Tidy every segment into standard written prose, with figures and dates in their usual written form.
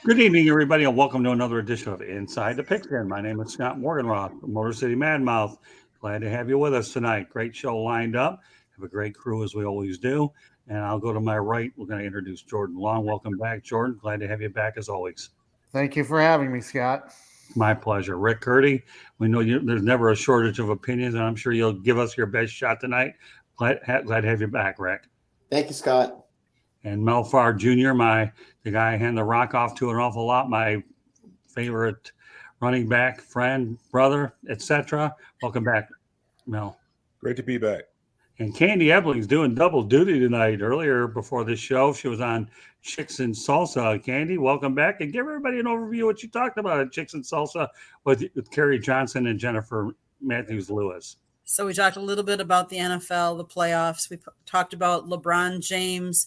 Good evening, everybody, and welcome to another edition of Inside the Pigskin. My name is Scott Morganroth, Motor City Madmouth. Glad to have you with us tonight. Great show lined up. Have a great crew as we always do. And I'll go to my right. We're going to introduce Jordan Long. Welcome back, Jordan. Glad to have you back as always. Thank you for having me, Scott. My pleasure. Rick Curdy, we know there's never a shortage of opinions, and I'm sure you'll give us your best shot tonight. Glad to have you back, Rick. Thank you, Scott. And Mel Farr Jr., the guy I hand the rock off to an awful lot, my favorite running back, friend, brother, etc. Welcome back, Mel. Great to be back. And Candy Ebling's doing double duty tonight. Earlier before this show, she was on Chicks and Salsa. Candy, welcome back. And give everybody an overview of what you talked about at Chicks and Salsa with Kerry Johnson and Jennifer Matthews-Lewis. So we talked a little bit about the NFL, the playoffs. We talked about LeBron James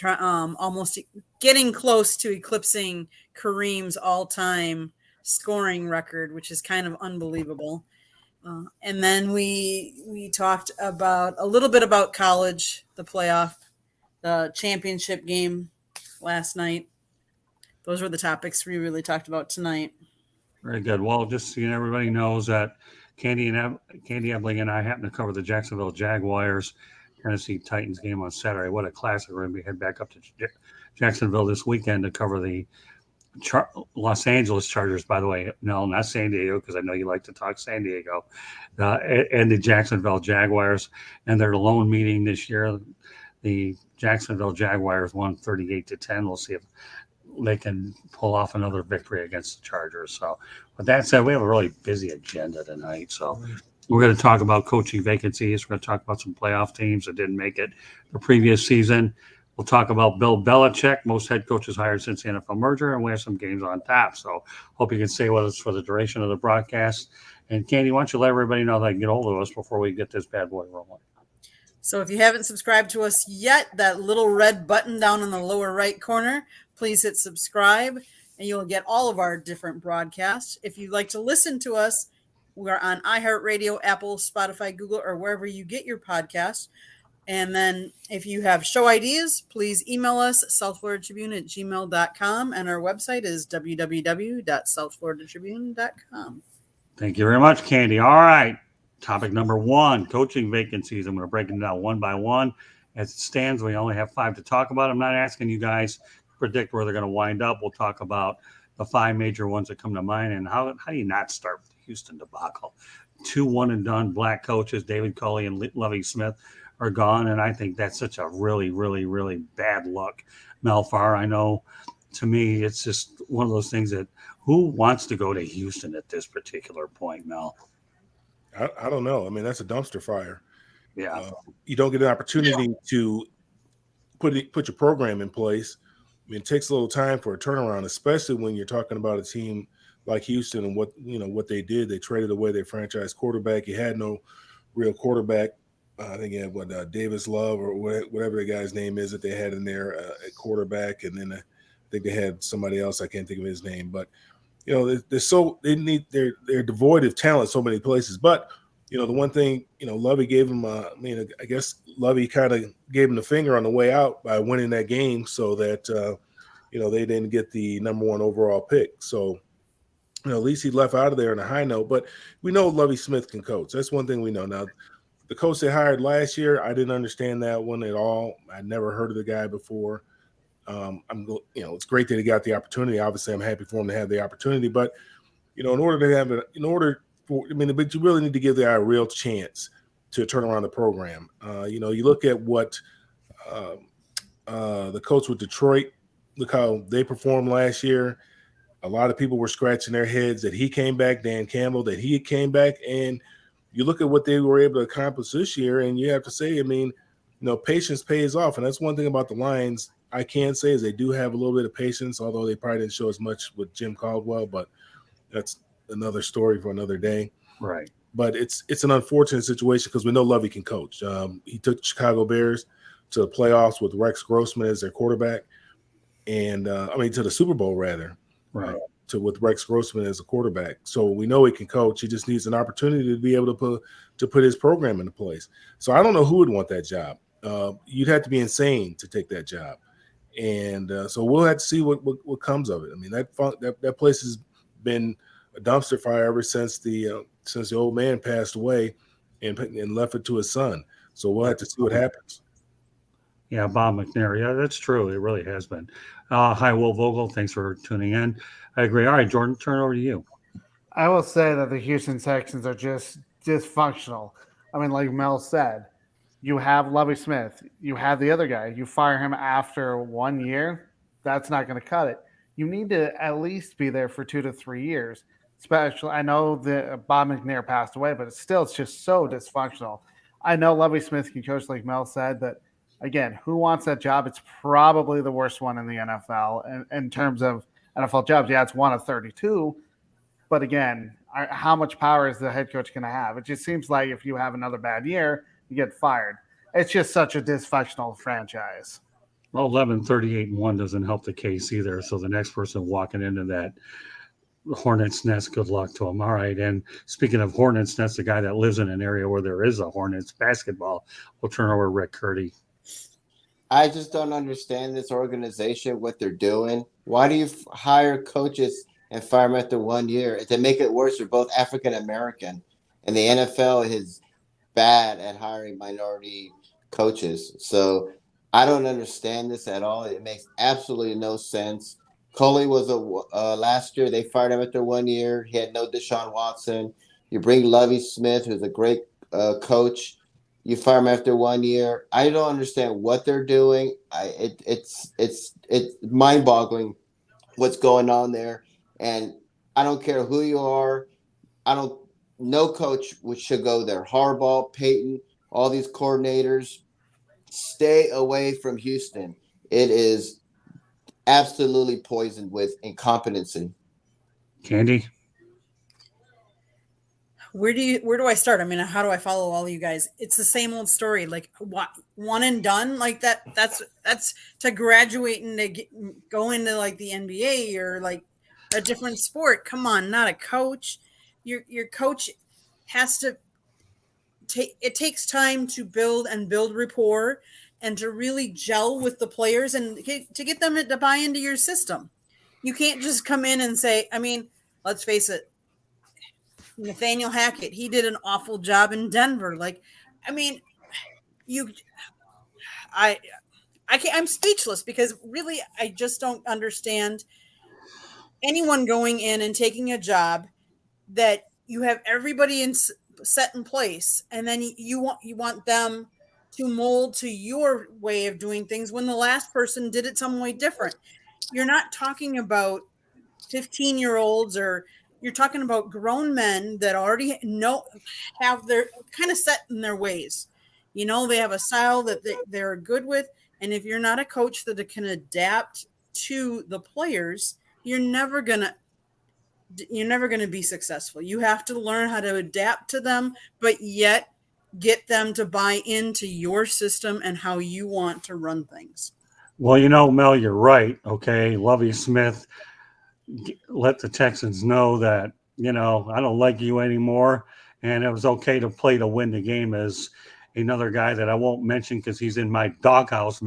almost getting close to eclipsing Kareem's all-time scoring record, which is kind of unbelievable. And then we talked about a little bit about college, the playoff, the championship game last night. Those were the topics we really talked about tonight. Very good. Well, just so everybody knows that Candy Ebling and I happen to cover the Jacksonville Jaguars Tennessee Titans game on Saturday. What a classic. We're going to head back up to Jacksonville this weekend to cover the Los Angeles Chargers, by the way. No, not San Diego, because I know you like to talk San Diego, and the Jacksonville Jaguars. And their lone meeting this year, the Jacksonville Jaguars won 38-10. We'll see if they can pull off another victory against the Chargers. So with that said, we have a really busy agenda tonight. So we're going to talk about coaching vacancies. We're going to talk about some playoff teams that didn't make it the previous season. We'll talk about Bill Belichick, most head coaches hired since the NFL merger, and we have some games on tap. So hope you can stay with us for the duration of the broadcast. And Candy, why don't you let everybody know they can get hold of us before we get this bad boy rolling? So if you haven't subscribed to us yet, that little red button down in the lower right corner, please hit subscribe, and you'll get all of our different broadcasts. If you'd like to listen to us, we're on iHeartRadio, Apple, Spotify, Google, or wherever you get your podcasts. And then if you have show ideas, please email us, southfloridatribune@gmail.com. And our website is www.southfloridatribune.com. Thank you very much, Candy. All right. Topic number one, coaching vacancies. I'm going to break them down one by one. As it stands, we only have 5 to talk about. I'm not asking you guys to predict where they're going to wind up. We'll talk about the 5 major ones that come to mind. And how do you not start with the Houston debacle? 2 one-and-done black coaches, David Culley and Loviesmith, are gone, and I think that's such a really, really, really bad look. Mel Farr, I know, to me, it's just one of those things that who wants to go to Houston at this particular point, Mel? I don't know. I mean, that's a dumpster fire. Yeah. You don't get an opportunity to put your program in place. I mean, it takes a little time for a turnaround, especially when you're talking about a team like Houston and what they did. They traded away their franchise quarterback. You had no real quarterback. I think you had Davis Love or whatever the guy's name is that they had in there at quarterback, and then I think they had somebody else. I can't think of his name, but they're devoid of talent so many places. But the one thing Lovey gave him. I guess Lovey kind of gave him the finger on the way out by winning that game, so that they didn't get the number 1 overall pick. So at least he left out of there on a high note. But we know Lovie Smith can coach. That's one thing we know now. The coach they hired last year, I didn't understand that one at all. I'd never heard of the guy before. It's great that he got the opportunity. Obviously, I'm happy for him to have the opportunity. But but you really need to give the guy a real chance to turn around the program. You look at what the coach with Detroit, look how they performed last year. A lot of people were scratching their heads that he came back, Dan Campbell, that he came back, and you look at what they were able to accomplish this year, and you have to say, patience pays off. And that's one thing about the Lions I can say is they do have a little bit of patience, although they probably didn't show as much with Jim Caldwell, but that's another story for another day. Right. But it's an unfortunate situation because we know Lovey can coach. He took the Chicago Bears to the playoffs with Rex Grossman as their quarterback, and to the Super Bowl rather. Right. With Rex Grossman as a quarterback. So we know he can coach. He just needs an opportunity to be able to put his program into place. So I don't know who would want that job. You'd have to be insane to take that job. And so we'll have to see what comes of it. I mean, that place has been a dumpster fire ever since the old man passed away and left it to his son. So we'll have to see what happens. Yeah, Bob McNair. Yeah, that's true. It really has been. Hi, Will Vogel. Thanks for tuning in. I agree. All right, Jordan, turn it over to you. I will say that the Houston Texans are just dysfunctional. I mean, like Mel said, you have Loviesmith, you have the other guy. You fire him after 1 year, that's not going to cut it. You need to at least be there for 2 to 3 years. Especially, I know that Bob McNair passed away, but it's just so dysfunctional. I know Loviesmith can coach, like Mel said, but again, who wants that job? It's probably the worst one in the NFL in terms of NFL jobs. Yeah, it's one of 32. But again, how much power is the head coach going to have? It just seems like if you have another bad year, you get fired. It's just such a dysfunctional franchise. Well, 11-38-1 doesn't help the case either. So the next person walking into that hornet's nest, good luck to them. All right. And speaking of hornet's nest, the guy that lives in an area where there is a Hornets basketball, we'll turn over to Rick Curdy. I just don't understand this organization, what they're doing. Why do you hire coaches and fire them after 1 year? To make it worse, they're both African American, and the NFL is bad at hiring minority coaches. So I don't understand this at all. It makes absolutely no sense. Coley was last year. They fired him after 1 year. He had no Deshaun Watson. You bring Loviesmith, who's a great coach. You fire him after 1 year. I don't understand what they're doing. It's mind-boggling what's going on there. And I don't care who you are. No coach should go there. Harbaugh, Payton, all these coordinators, stay away from Houston. It is absolutely poisoned with incompetency. Candy? Where do I start? I mean, how do I follow all you guys? It's the same old story. Like what, one and done like that. That's to graduate and to go into like the NBA or like a different sport. Come on, not a coach. Your coach has to take. It takes time to build rapport and to really gel with the players and to get them to buy into your system. You can't just come in and say, I mean, let's face it. Nathaniel Hackett, he did an awful job in Denver. Like, I mean, I'm speechless because really, I just don't understand anyone going in and taking a job that you have everybody set in place, and then you want them to mold to your way of doing things when the last person did it some way different. You're not talking about 15-year-olds or you're talking about grown men that already have their kind of set in their ways. You know, they have a style that they're good with. And if you're not a coach that can adapt to the players, you're never going to be successful. You have to learn how to adapt to them, but yet get them to buy into your system and how you want to run things. Well, Mel, you're right. Okay. Loviesmith let the Texans know that, I don't like you anymore. And it was okay to play to win the game as another guy that I won't mention because he's in my doghouse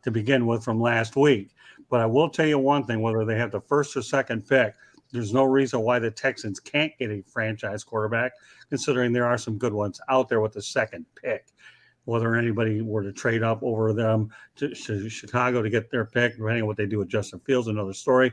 to begin with from last week. But I will tell you one thing, whether they have the first or second pick, there's no reason why the Texans can't get a franchise quarterback, considering there are some good ones out there with the second pick. Whether anybody were to trade up over them to Chicago to get their pick, depending on what they do with Justin Fields, another story.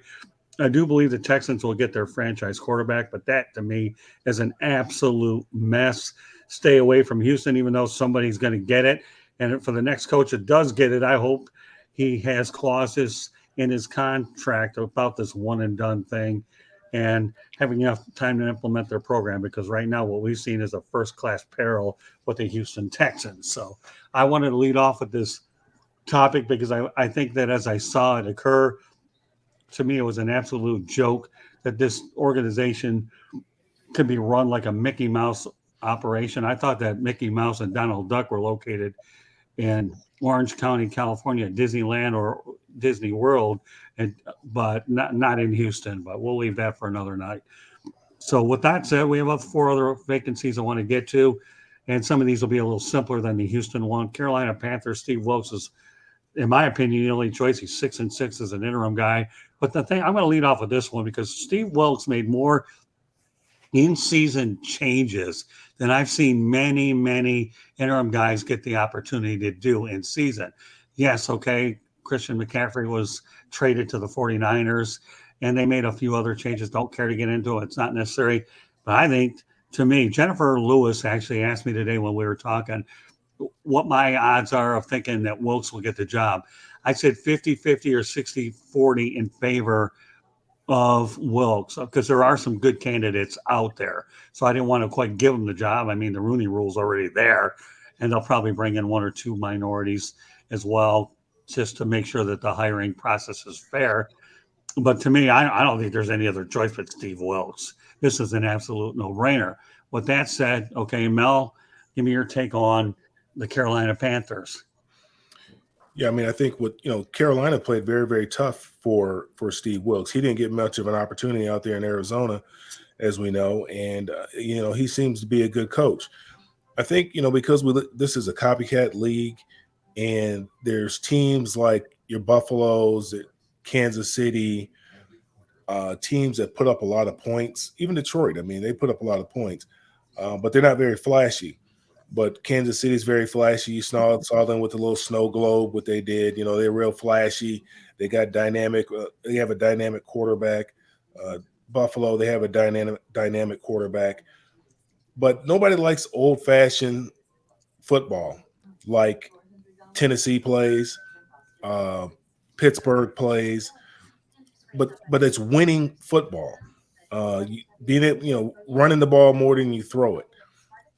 I do believe the Texans will get their franchise quarterback, but that to me is an absolute mess. Stay away from Houston, even though somebody's going to get it. And for the next coach that does get it, I hope he has clauses in his contract about this one and done thing and having enough time to implement their program, because right now what we've seen is a first-class peril with the Houston Texans. So I wanted to lead off with this topic because I think that as I saw it occur, to me, it was an absolute joke that this organization could be run like a Mickey Mouse operation. I thought that Mickey Mouse and Donald Duck were located in Orange County, California, Disneyland or Disney World, but not in Houston. But we'll leave that for another night. So with that said, we have 4 other vacancies I want to get to, and some of these will be a little simpler than the Houston one. Carolina Panthers, Steve Wilkes is in my opinion, the only choice. He's 6-6 as an interim guy. But the thing, I'm going to lead off with this one because Steve Wilkes made more in-season changes than I've seen many interim guys get the opportunity to do in season. Yes, okay, Christian McCaffrey was traded to the 49ers, and they made a few other changes. Don't care to get into it. It's not necessary. But I think, to me, Jennifer Lewis actually asked me today when we were talking what my odds are of thinking that Wilkes will get the job. I said 50-50 or 60-40 in favor of Wilkes because there are some good candidates out there. So I didn't want to quite give him the job. I mean, the Rooney Rule's already there, and they'll probably bring in one or two minorities as well just to make sure that the hiring process is fair. But to me, I don't think there's any other choice but Steve Wilkes. This is an absolute no-brainer. With that said, okay, Mel, give me your take on the Carolina Panthers. Yeah, I mean, I think Carolina played very, very tough for Steve Wilkes. He didn't get much of an opportunity out there in Arizona, as we know, and he seems to be a good coach. I think because this is a copycat league, and there's teams like your Buffaloes, Kansas City, teams that put up a lot of points. Even Detroit, I mean, they put up a lot of points, but they're not very flashy. But Kansas City is very flashy. You saw them with the little snow globe, what they did. They're real flashy. They got dynamic. They have a dynamic quarterback. Buffalo, they have a dynamic quarterback. But nobody likes old-fashioned football like Tennessee plays, Pittsburgh plays. But it's winning football. Running the ball more than you throw it.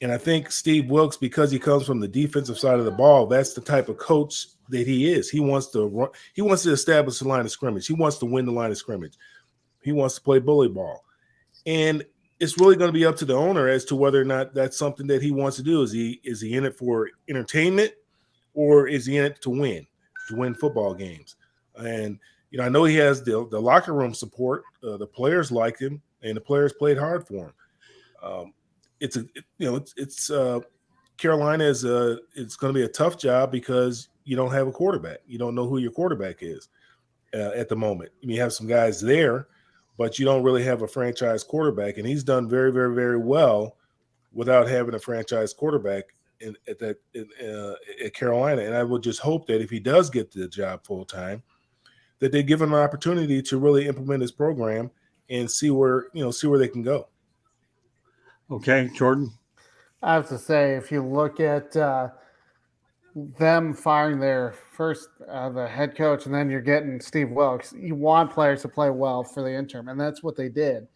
And I think Steve Wilkes, because he comes from the defensive side of the ball, that's the type of coach that he is. He wants to run. He wants to establish the line of scrimmage. He wants to win the line of scrimmage. He wants to play bully ball. And it's really going to be up to the owner as to whether or not that's something that he wants to do. Is he in it for entertainment, or is he in it to win football games? And I know he has the locker room support. The players like him, and the players played hard for him. Carolina is it's going to be a tough job because you don't have a quarterback. You don't know who your quarterback is at the moment. You have some guys there, but you don't really have a franchise quarterback, and he's done very, very, very well without having a franchise quarterback at Carolina. And I would just hope that if he does get the job full time, that they give him an opportunity to really implement his program and see where they can go. Okay, Jordan. I have to say, if you look at them firing their first the head coach, and then you're getting Steve Wilkes, you want players to play well for the interim, and that's what they did.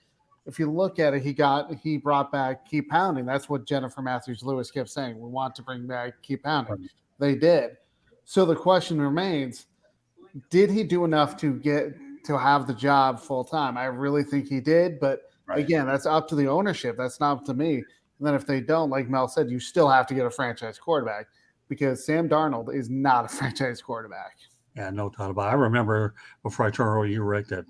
If you look at it, he brought back Keep Pounding. That's what Jennifer Matthews-Lewis kept saying. We want to bring back Keep Pounding. Right. They did. So the question remains, did he do enough to have the job full time? I really think he did, but again, that's up to the ownership. That's not up to me. And then if they don't, like Mel said, you still have to get a franchise quarterback because Sam Darnold is not a franchise quarterback. Yeah, no doubt about it. I remember before I turn over to you, Rick, that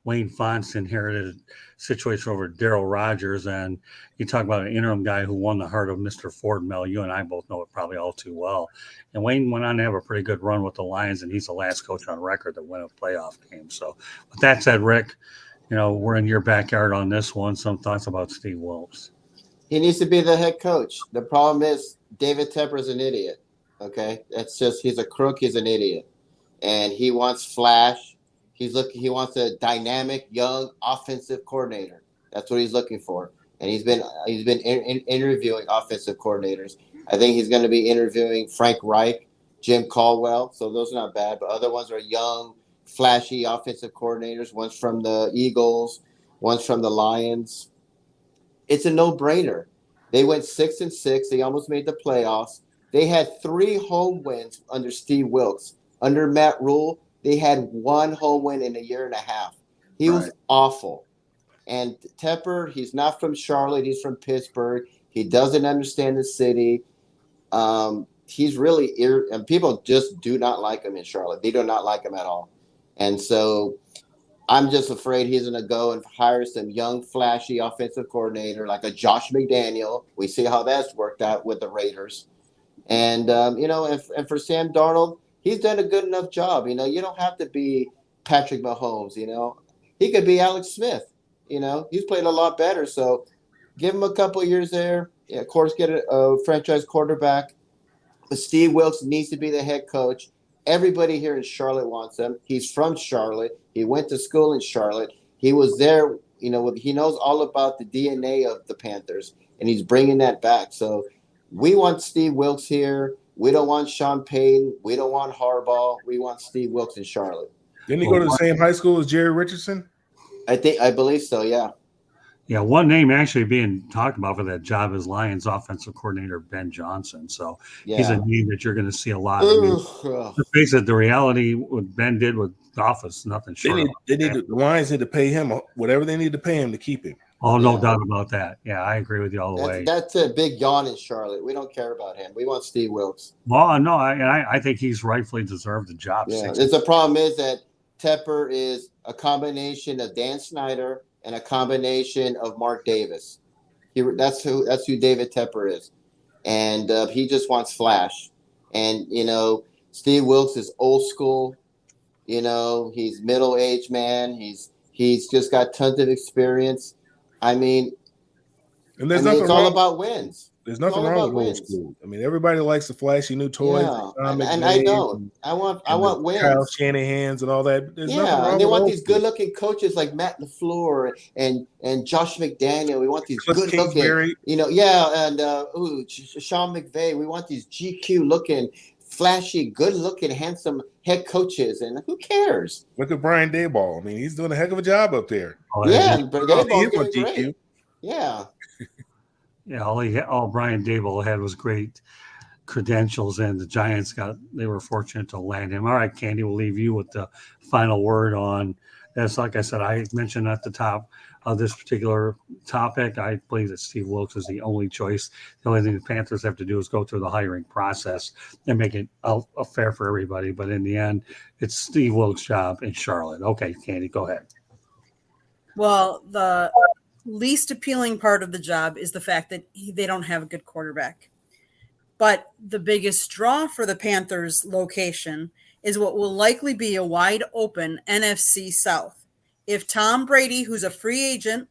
Wayne Fonts inherited a situation over Darryl Rogers, and you talk about an interim guy who won the heart of Mr. Ford. Mel, you and I both know it probably all too well. And Wayne went on to have a pretty good run with the Lions, and he's the last coach on record that won a playoff game. So with that said, Rick, we're in your backyard on this one. Some thoughts about Steve Wilkes. He needs to be the head coach. The problem is David Tepper's an idiot. Okay, he's a crook. He's an idiot, and he wants flash. He wants a dynamic, young offensive coordinator. That's what he's looking for, and he's been interviewing offensive coordinators. I think he's going to be interviewing Frank Reich, Jim Caldwell. So those are not bad, but other ones are young, flashy offensive coordinators. One's from the Eagles, one's from the Lions. It's a no-brainer. They went 6-6. They almost made the playoffs. They had 3 home wins under Steve Wilkes. Under mattrhule, they had 1 home win in a year and a half. He was awful. And Tepper, he's not from Charlotte. He's from Pittsburgh. He doesn't understand the city. He's really and people just do not like him in Charlotte. They do not like him at all. And so I'm just afraid he's going to go and hire some young, flashy offensive coordinator like a Josh McDaniel. We see how that's worked out with the Raiders. And, and for Sam Darnold, he's done a good enough job. You know, you don't have to be Patrick Mahomes. You know, he could be Alex Smith. You know, he's played a lot better. So give him a couple of years there. Yeah, of course, get a franchise quarterback. But Steve Wilkes needs to be the head coach. Everybody here in Charlotte wants him. He's from Charlotte. He went to school in Charlotte. He was there. You know, he knows all about the DNA of the Panthers, and he's bringing that back. So we want Steve Wilkes here. We don't want Sean Payton. We don't want Harbaugh. We want Steve Wilkes in Charlotte. Didn't he go to the same high school as Jerry Richardson? I believe so, yeah. Yeah, one name actually being talked about for that job is Lions offensive coordinator Ben Johnson. So he's a name that you're going to see a lot. I mean, let's face it, the reality what Ben did with Goff is nothing short. The Lions need to pay him whatever they need to pay him to keep him. Oh, no doubt about that. Yeah, I agree with you all the way. That's a big yawn in Charlotte. We don't care about him. We want Steve Wilkes. Well, no, I think he's rightfully deserved the job. Yeah, the problem is that Tepper is a combination of Dan Snyder and a combination of Mark Davis. That's who David Tepper is. And he just wants flash. And, you know, Steve Wilkes is old school. You know, he's middle-aged man. He's just got tons of experience. I mean, it's all about wins. There's nothing wrong with old school. I mean, everybody likes the flashy new toys. Yeah, and I know. I want wins. Kyle Shanahan's and all that. There's nothing wrong and they with want these good-looking coaches like Matt LaFleur and Josh McDaniel. We want these good-looking, you know, and Sean McVay. We want these GQ-looking, flashy, good-looking, handsome head coaches. And who cares? Look at Brian Daboll. I mean, he's doing a heck of a job up there. But Daboll's getting great. Yeah. Yeah, all Brian Daboll had was great credentials, and the Giants they were fortunate to land him. All right, Candy, we'll leave you with the final word on this. Like I said, I mentioned at the top of this particular topic, I believe that Steve Wilkes is the only choice. The only thing the Panthers have to do is go through the hiring process and make it fair for everybody. But in the end, it's Steve Wilkes' job in Charlotte. Okay, Candy, go ahead. Well, the least appealing part of the job is the fact that they don't have a good quarterback. But the biggest draw for the Panthers location is what will likely be a wide open NFC South. If Tom Brady, who's a free agent,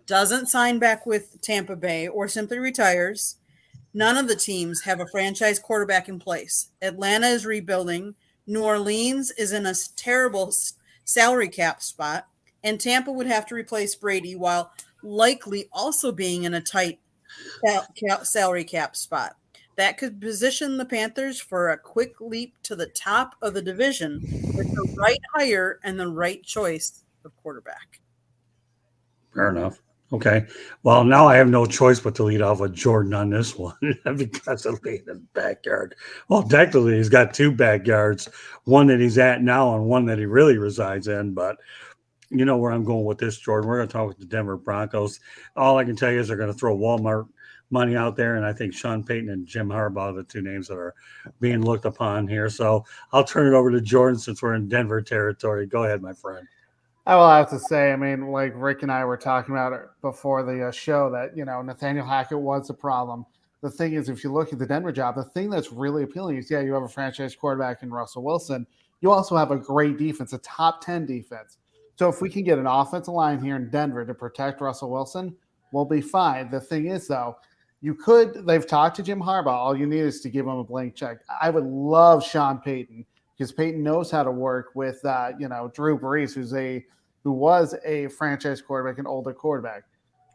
doesn't sign back with Tampa Bay or simply retires, none of the teams have a franchise quarterback in place. Atlanta is rebuilding. New Orleans is in a terrible salary cap spot. And Tampa would have to replace Brady while likely also being in a tight salary cap spot. That could position the Panthers for a quick leap to the top of the division with the right hire and the right choice of quarterback. Fair enough. Okay. Well, now I have no choice but to lead off with Jordan on this one because of the backyard. Well, technically, he's got two backyards, one that he's at now and one that he really resides in, but you know where I'm going with this, Jordan. We're going to talk with the Denver Broncos. All I can tell you is they're going to throw Walmart money out there, and I think Sean Payton and Jim Harbaugh are the two names that are being looked upon here. So I'll turn it over to Jordan since we're in Denver territory. Go ahead, my friend. I will have to say, I mean, like Rick and I were talking about it before the show that, you know, Nathaniel Hackett was a problem. The thing is, if you look at the Denver job, the thing that's really appealing is, you have a franchise quarterback in Russell Wilson. You also have a great defense, a top 10 defense. So if we can get an offensive line here in Denver to protect Russell Wilson, we'll be fine. The thing is, though, they've talked to Jim Harbaugh. All you need is to give him a blank check. I would love Sean Payton because Payton knows how to work with, Drew Brees, who was a franchise quarterback, an older quarterback.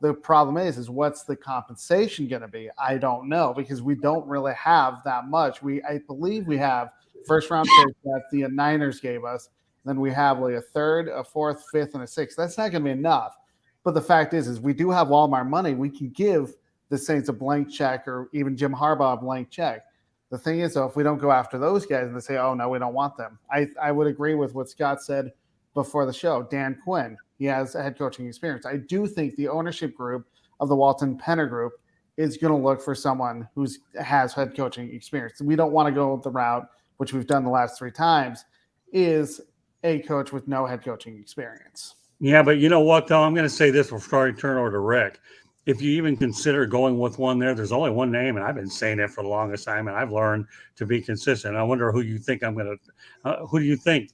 The problem is what's the compensation going to be? I don't know because we don't really have that much. I believe we have first-round picks that the Niners gave us. Then we have like a third, a fourth, fifth, and a sixth. That's not going to be enough. But the fact is we do have Walmart money. We can give the Saints a blank check or even Jim Harbaugh a blank check. The thing is, though, if we don't go after those guys and they say, oh, no, we don't want them. I would agree with what Scott said before the show. Dan Quinn, he has a head coaching experience. I do think the ownership group of the Walton Penner Group is going to look for someone who has head coaching experience. We don't want to go the route, which we've done the last 3 times, is a coach with no head coaching experience. Yeah, but you know what, though? I'm going to say this before I turn over to Rick. if you even consider going with one there's only one name, and I've been saying it for the longest time, and I've learned to be consistent. I wonder who you think who do you think?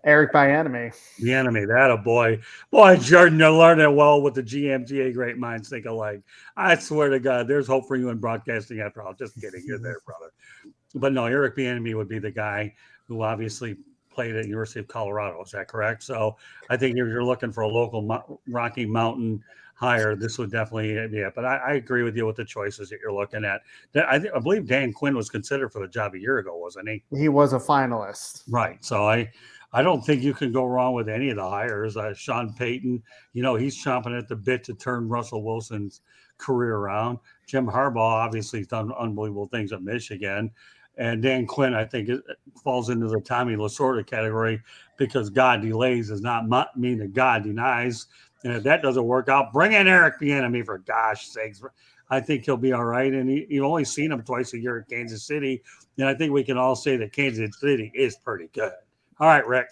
Eric Bieniemy. The enemy, that a boy, Jordan, you learned it well with the GMGA. Great minds think alike. I swear to God, there's hope for you in broadcasting after all. Just kidding, you're there, brother. But no, Eric Bieniemy would be the guy who obviously played at University of Colorado. Is that correct? So I think if you're looking for a local Rocky Mountain hire, this would definitely be it. But I agree with you with the choices that you're looking at. I believe Dan Quinn was considered for the job a year ago, wasn't he? He was a finalist. Right. So I don't think you can go wrong with any of the hires. Sean Payton, he's chomping at the bit to turn Russell Wilson's career around. Jim Harbaugh obviously has done unbelievable things at Michigan. And Dan Quinn, I think, falls into the Tommy Lasorda category because God delays does not mean that God denies. And if that doesn't work out, bring in Eric Bieniemy, for gosh sakes. I think he'll be all right. And you've only seen him twice a year at Kansas City. And I think we can all say that Kansas City is pretty good. All right, Rick.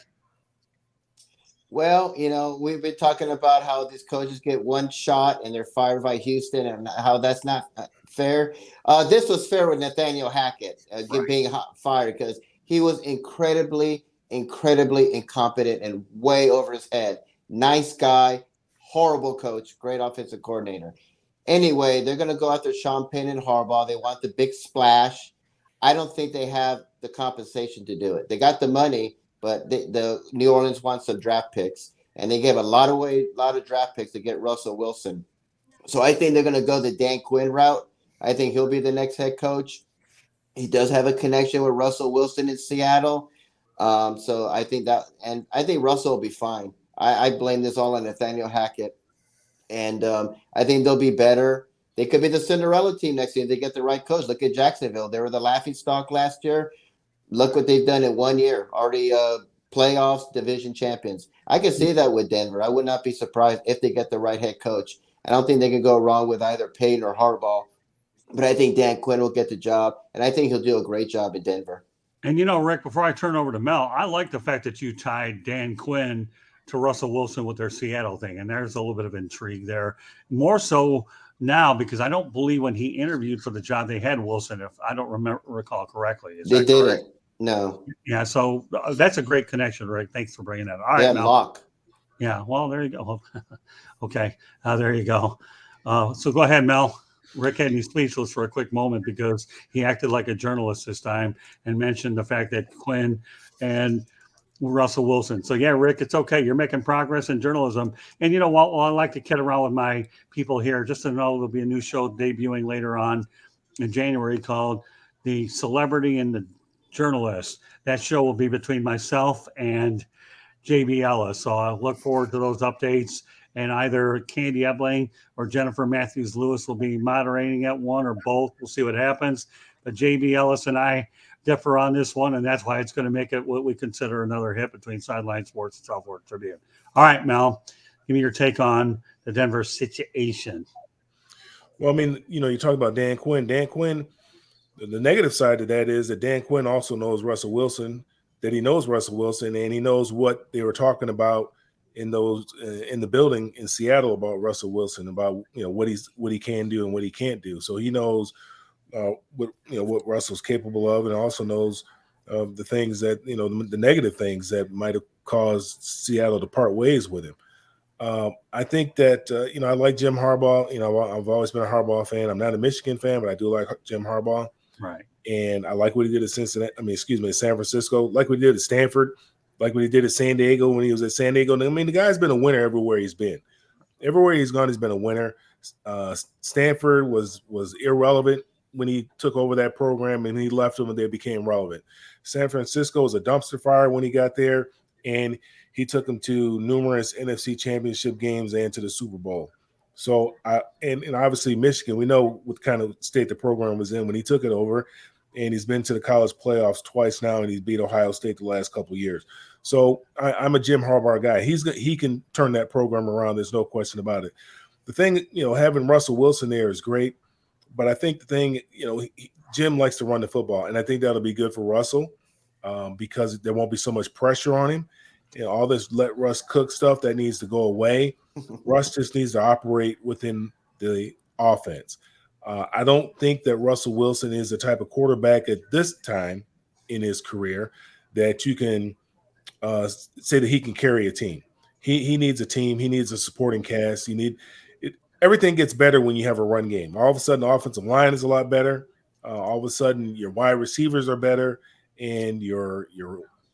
Well, we've been talking about how these coaches get one shot and they're fired by Houston and how that's not fair. This was fair with Nathaniel Hackett being fired because he was incredibly incompetent and way over his head. Nice guy, horrible coach, great offensive coordinator. Anyway, they're going to go after Sean Payton and Harbaugh. They want the big splash. I don't think they have the compensation to do it. They got the money, but the New Orleans wants some draft picks, and they gave a lot of draft picks to get Russell Wilson. So I think they're going to go the Dan Quinn route. I think he'll be the next head coach. He does have a connection with Russell Wilson in Seattle. So I think I think Russell will be fine. I blame this all on Nathaniel Hackett. And I think they'll be better. They could be the Cinderella team next year if they get the right coach. Look at Jacksonville. They were the laughingstock last year. Look what they've done in 1 year. Already playoffs, division champions. I can see that with Denver. I would not be surprised if they get the right head coach. I don't think they can go wrong with either Payton or Harbaugh. But I think Dan Quinn will get the job, and I think he'll do a great job in Denver. And, Rick, before I turn over to Mel, I like the fact that you tied Dan Quinn to Russell Wilson with their Seattle thing. And there's a little bit of intrigue there. More so now because I don't believe when he interviewed for the job they had Wilson, if I don't recall correctly. They didn't. No. Yeah, so that's a great connection, Rick. Thanks for bringing that. All right, Mel. Lock. Yeah, well, there you go. Okay, there you go. So go ahead, Mel. Rick had me speechless for a quick moment because he acted like a journalist this time and mentioned the fact that Quinn and Russell Wilson. So, yeah, Rick, it's okay. You're making progress in journalism. And, while I like to kid around with my people here, just to know there'll be a new show debuting later on in January called The Celebrity and the Journalist. That show will be between myself and JB Ellis. So I look forward to those updates. And either Candy Ebling or Jennifer Matthews-Lewis will be moderating at one or both. We'll see what happens. But JB Ellis and I differ on this one, and that's why it's going to make it what we consider another hit between Sideline Sports and South Florida Tribune. All right, Mel, give me your take on the Denver situation. Well, I mean, you talk about Dan Quinn. Dan Quinn, the negative side of that is that Dan Quinn also knows Russell Wilson, that he knows Russell Wilson, and he knows what they were talking about in the building in Seattle about Russell Wilson, about what he can do and what he can't do. So he knows what Russell's capable of, and also knows the things that the negative things that might have caused Seattle to part ways with him. I think that I like Jim Harbaugh. I've always been a Harbaugh fan. I'm not a Michigan fan, but I do like Jim Harbaugh. Right. And I like what he did at San Francisco. Like what he did at Stanford. Like what he did at San Diego when he was at San Diego. I mean, the guy's been a winner everywhere he's been. Everywhere he's gone, he's been a winner. Stanford was irrelevant when he took over that program, and he left them and they became relevant. San Francisco was a dumpster fire when he got there, and he took them to numerous NFC championship games and to the Super Bowl. So, and obviously Michigan, we know what kind of state the program was in when he took it over, and he's been to the college playoffs twice now, and he's beat Ohio State the last couple of years. So I'm a Jim Harbaugh guy. He can turn that program around. There's no question about it. The thing, having Russell Wilson there is great, but I think the thing, Jim likes to run the football, and I think that'll be good for Russell because there won't be so much pressure on him. all this let Russ cook stuff that needs to go away. Russ just needs to operate within the offense. I don't think that Russell Wilson is the type of quarterback at this time in his career that you can say that he can carry a team. He needs a team. He needs a supporting cast. Everything gets better when you have a run game. All of a sudden, the offensive line is a lot better. All of a sudden, your wide receivers are better, and your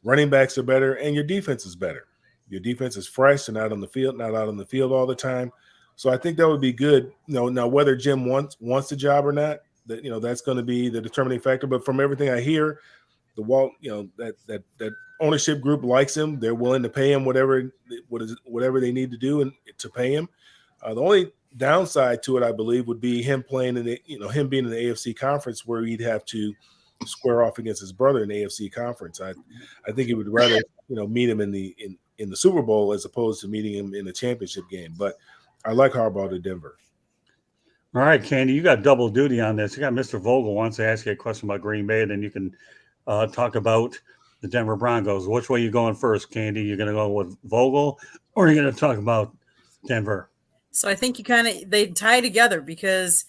running backs are better, and your defense is better. Your defense is fresh and not out on the field all the time. So I think that would be good. Now whether Jim wants the job or not, that's going to be the determining factor. But from everything I hear, that ownership group likes him. They're willing to pay him whatever they need to do and to pay him. The only downside to it, I believe, would be him playing him being in the AFC conference where he'd have to square off against his brother in the AFC conference. I think he would rather meet him in the Super Bowl as opposed to meeting him in a championship game. But I like Harbaugh to Denver. All right, Candy, you got double duty on this. You got Mr. Vogel wants to ask you a question about Green Bay, and then you can talk about the Denver Broncos. Which way are you going first, Candy? You're going to go with Vogel, or are you going to talk about Denver? So I think they tie together because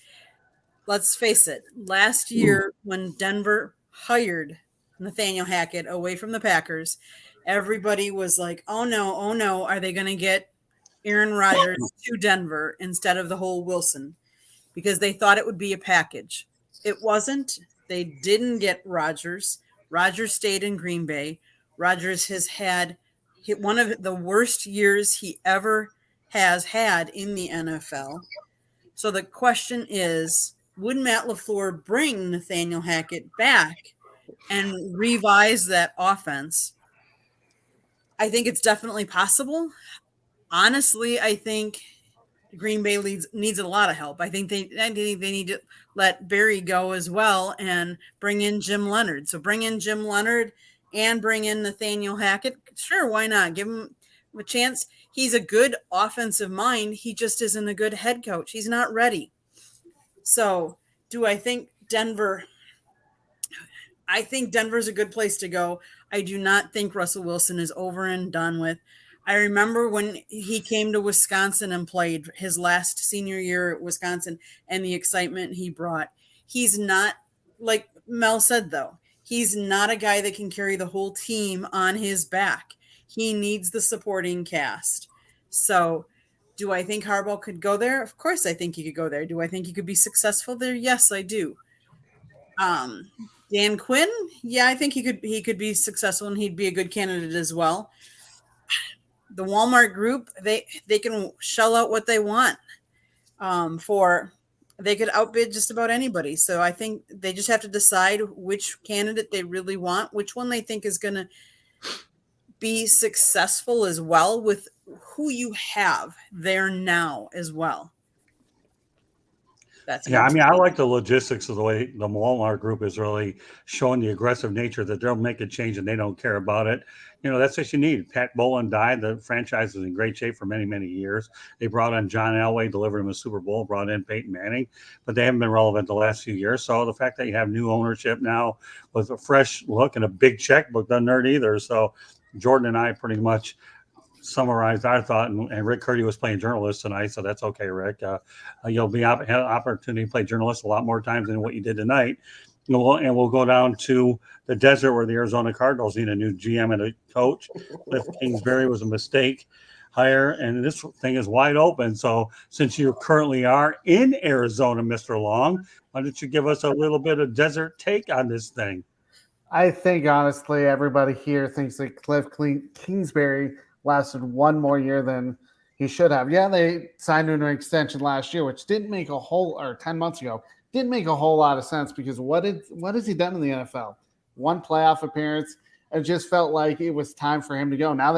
let's face it, last year when Denver hired Nathaniel Hackett away from the Packers, everybody was like, oh no, are they going to get Aaron Rodgers to Denver instead of the whole Wilson? Because they thought it would be a package. It wasn't. They didn't get Rodgers. Rodgers stayed in Green Bay. Rodgers has had one of the worst years he ever has had in the NFL. So the question is, would Matt LaFleur bring Nathaniel Hackett back and revise that offense? I think it's definitely possible. Honestly, I think Green Bay needs a lot of help. I think they need to let Barry go as well and bring in Jim Leonard. So bring in Jim Leonard and bring in Nathaniel Hackett. Sure, why not? Give him a chance. He's a good offensive mind. He just isn't a good head coach. He's not ready. So do I think Denver? I think Denver's a good place to go. I do not think Russell Wilson is over and done with. I remember when he came to Wisconsin and played his last senior year at Wisconsin and the excitement he brought. He's not, like Mel said, though, he's not a guy that can carry the whole team on his back. He needs the supporting cast. So do I think Harbaugh could go there? Of course I think he could go there. Do I think he could be successful there? Yes, I do. Dan Quinn? Yeah, I think he could be successful and he'd be a good candidate as well. The Walmart group, they can shell out what they want they could outbid just about anybody. So I think they just have to decide which candidate they really want, which one they think is going to be successful as well with who you have there now as well. I like the logistics of the way the Walmart group is really showing the aggressive nature that they'll make a change and they don't care about it. That's what you need. Pat Bowlen died. The franchise was in great shape for many, many years. They brought on John Elway, delivered him a Super Bowl, brought in Peyton Manning, but they haven't been relevant the last few years. So the fact that you have new ownership now with a fresh look and a big checkbook doesn't hurt either. So Jordan and I pretty much summarized our thought, and Rick Curdy was playing journalist tonight, so that's okay, Rick. You'll be have an opportunity to play journalist a lot more times than what you did tonight. And we'll go down to the desert where the Arizona Cardinals need a new GM and a coach. Cliff Kingsbury was a mistake hire, and this thing is wide open. So since you currently are in Arizona, Mr. Long, why don't you give us a little bit of desert take on this thing? I think, honestly, everybody here thinks that Cliff Kingsbury lasted one more year than he should have. Yeah, they signed an extension last year, which didn't make 10 months ago, didn't make a whole lot of sense because what has he done in the NFL? One playoff appearance. It just felt like it was time for him to go. Now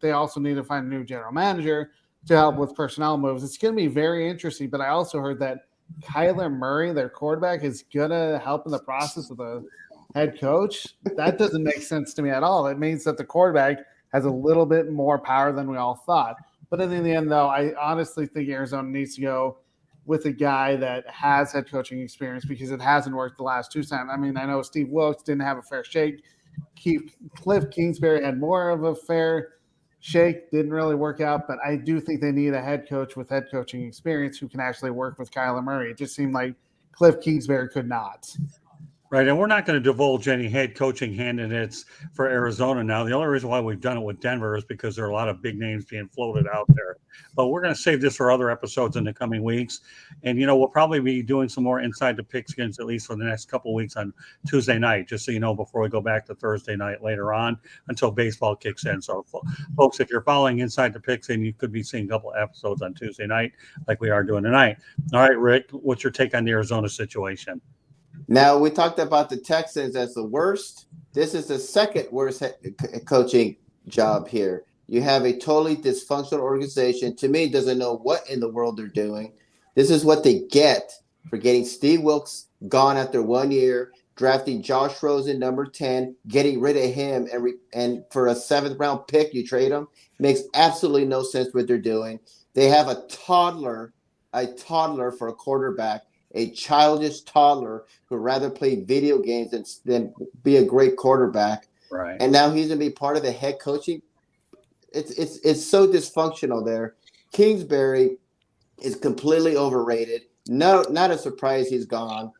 they also need to find a new general manager to help with personnel moves. It's going to be very interesting, but I also heard that Kyler Murray, their quarterback, is going to help in the process of the head coach. That doesn't make sense to me at all. It means that the quarterback has a little bit more power than we all thought. But in the end, though, I honestly think Arizona needs to go with a guy that has head coaching experience because it hasn't worked the last two times. I mean, I know Steve Wilkes didn't have a fair shake. Cliff Kingsbury had more of a fair Shake didn't really work out, but I do think they need a head coach with head coaching experience who can actually work with Kyler Murray. It just seemed like Cliff Kingsbury could not. Right, and we're not going to divulge any head coaching candidates for Arizona now. The only reason why we've done it with Denver is because there are a lot of big names being floated out there. But we're going to save this for other episodes in the coming weeks. And, we'll probably be doing some more Inside the Pigskins, at least for the next couple of weeks on Tuesday night, just so you know, before we go back to Thursday night later on until baseball kicks in. So, folks, if you're following Inside the Pigskin, you could be seeing a couple of episodes on Tuesday night like we are doing tonight. All right, Rick, what's your take on the Arizona situation? Now, we talked about the Texans as the worst. This is the second worst coaching job here. You have a totally dysfunctional organization. To me, doesn't know what in the world they're doing. This is what they get for getting Steve Wilkes gone after 1 year, drafting Josh Rosen, number 10, getting rid of him, and for a 7th-round pick, you trade him. Makes absolutely no sense what they're doing. They have a toddler for a quarterback. A childish toddler who would rather play video games than be a great quarterback. Right. And now he's going to be part of the head coaching. It's so dysfunctional there. Kingsbury is completely overrated. No, not a surprise he's gone.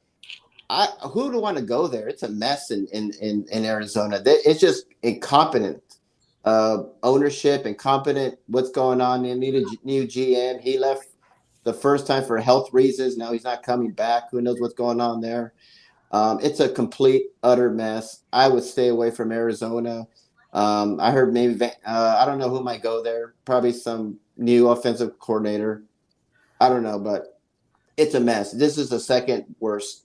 Who would want to go there? It's a mess in Arizona. It's just incompetent ownership, incompetent what's going on. They need a new GM. He left the first time for health reasons. Now he's not coming back. Who knows what's going on there? It's a complete, utter mess. I would stay away from Arizona. I heard maybe I don't know who might go there. Probably some new offensive coordinator. I don't know, but it's a mess. This is the second worst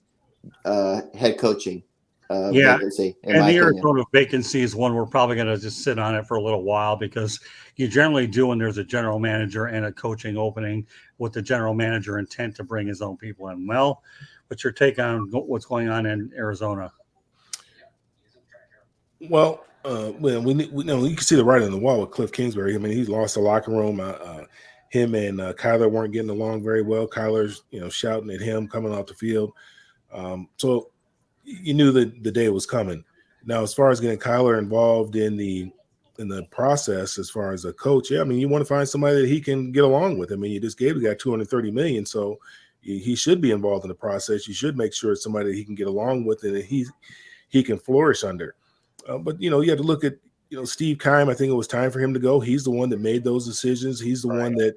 head coaching vacancy. And the Arizona vacancy is one we're probably going to just sit on it for a little while, because you generally do when there's a general manager and a coaching opening with the general manager intent to bring his own people in. Well, what's your take on what's going on in Arizona? Well, we know you can see the writing on the wall with Cliff Kingsbury. I mean, he's lost the locker room. Him and Kyler weren't getting along very well. Kyler's, shouting at him coming off the field. So you knew that the day was coming. Now, as far as getting Kyler involved in the process, as far as a coach, you want to find somebody that he can get along with. I mean, you just gave the guy $230 million, so he should be involved in the process. You should make sure it's somebody that he can get along with and that he can flourish under. But you had to look at Steve Keim. I think it was time for him to go. He's the one that made those decisions. He's the one that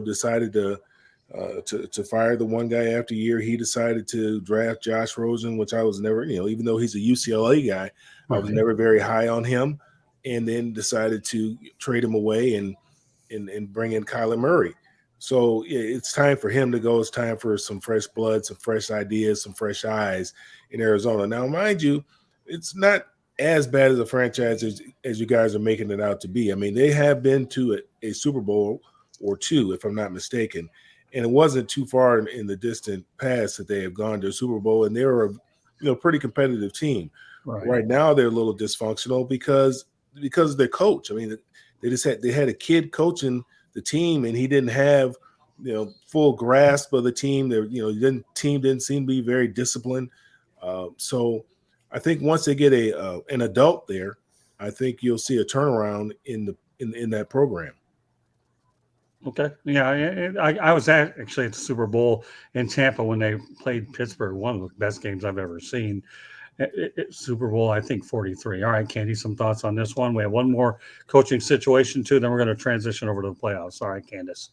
decided to fire the one guy after a year. He decided to draft Josh Rosen, which I was never, even though he's a UCLA guy, I was never very high on him. And then decided to trade him away and bring in Kyler Murray. So it's time for him to go. It's time for some fresh blood, some fresh ideas, some fresh eyes in Arizona. Now, mind you, it's not as bad as a franchise as you guys are making it out to be. I mean, they have been to a Super Bowl or two, if I'm not mistaken. And it wasn't too far in the distant past that they have gone to a Super Bowl, and they were a pretty competitive team. Right now, they're a little dysfunctional because of their coach. I mean, they had a kid coaching the team, and he didn't have full grasp of the team. Team didn't seem to be very disciplined. So I think once they get an adult there, I think you'll see a turnaround in that program. Okay. Yeah, I was actually at the Super Bowl in Tampa when they played Pittsburgh, one of the best games I've ever seen. Super Bowl, I think 43. All right, Candy, some thoughts on this one? We have one more coaching situation, too. Then we're going to transition over to the playoffs. All right, Candace.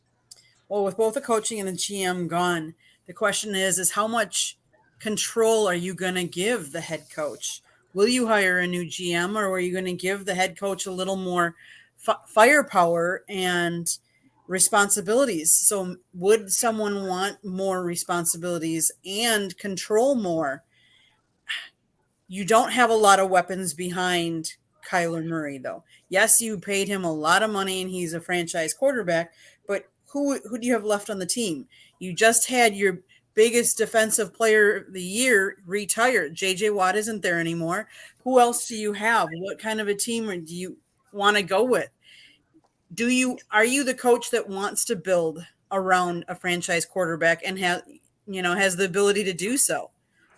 Well, with both the coaching and the GM gone, the question is how much control are you going to give the head coach? Will you hire a new GM, or are you going to give the head coach a little more firepower and responsibilities? So would someone want more responsibilities and control more? You don't have a lot of weapons behind Kyler Murray, though. Yes, you paid him a lot of money and he's a franchise quarterback, but who do you have left on the team? You just had your biggest defensive player of the year retired. J.J. Watt isn't there anymore. Who else do you have? What kind of a team do you want to go with? Are you the coach that wants to build around a franchise quarterback and has the ability to do so?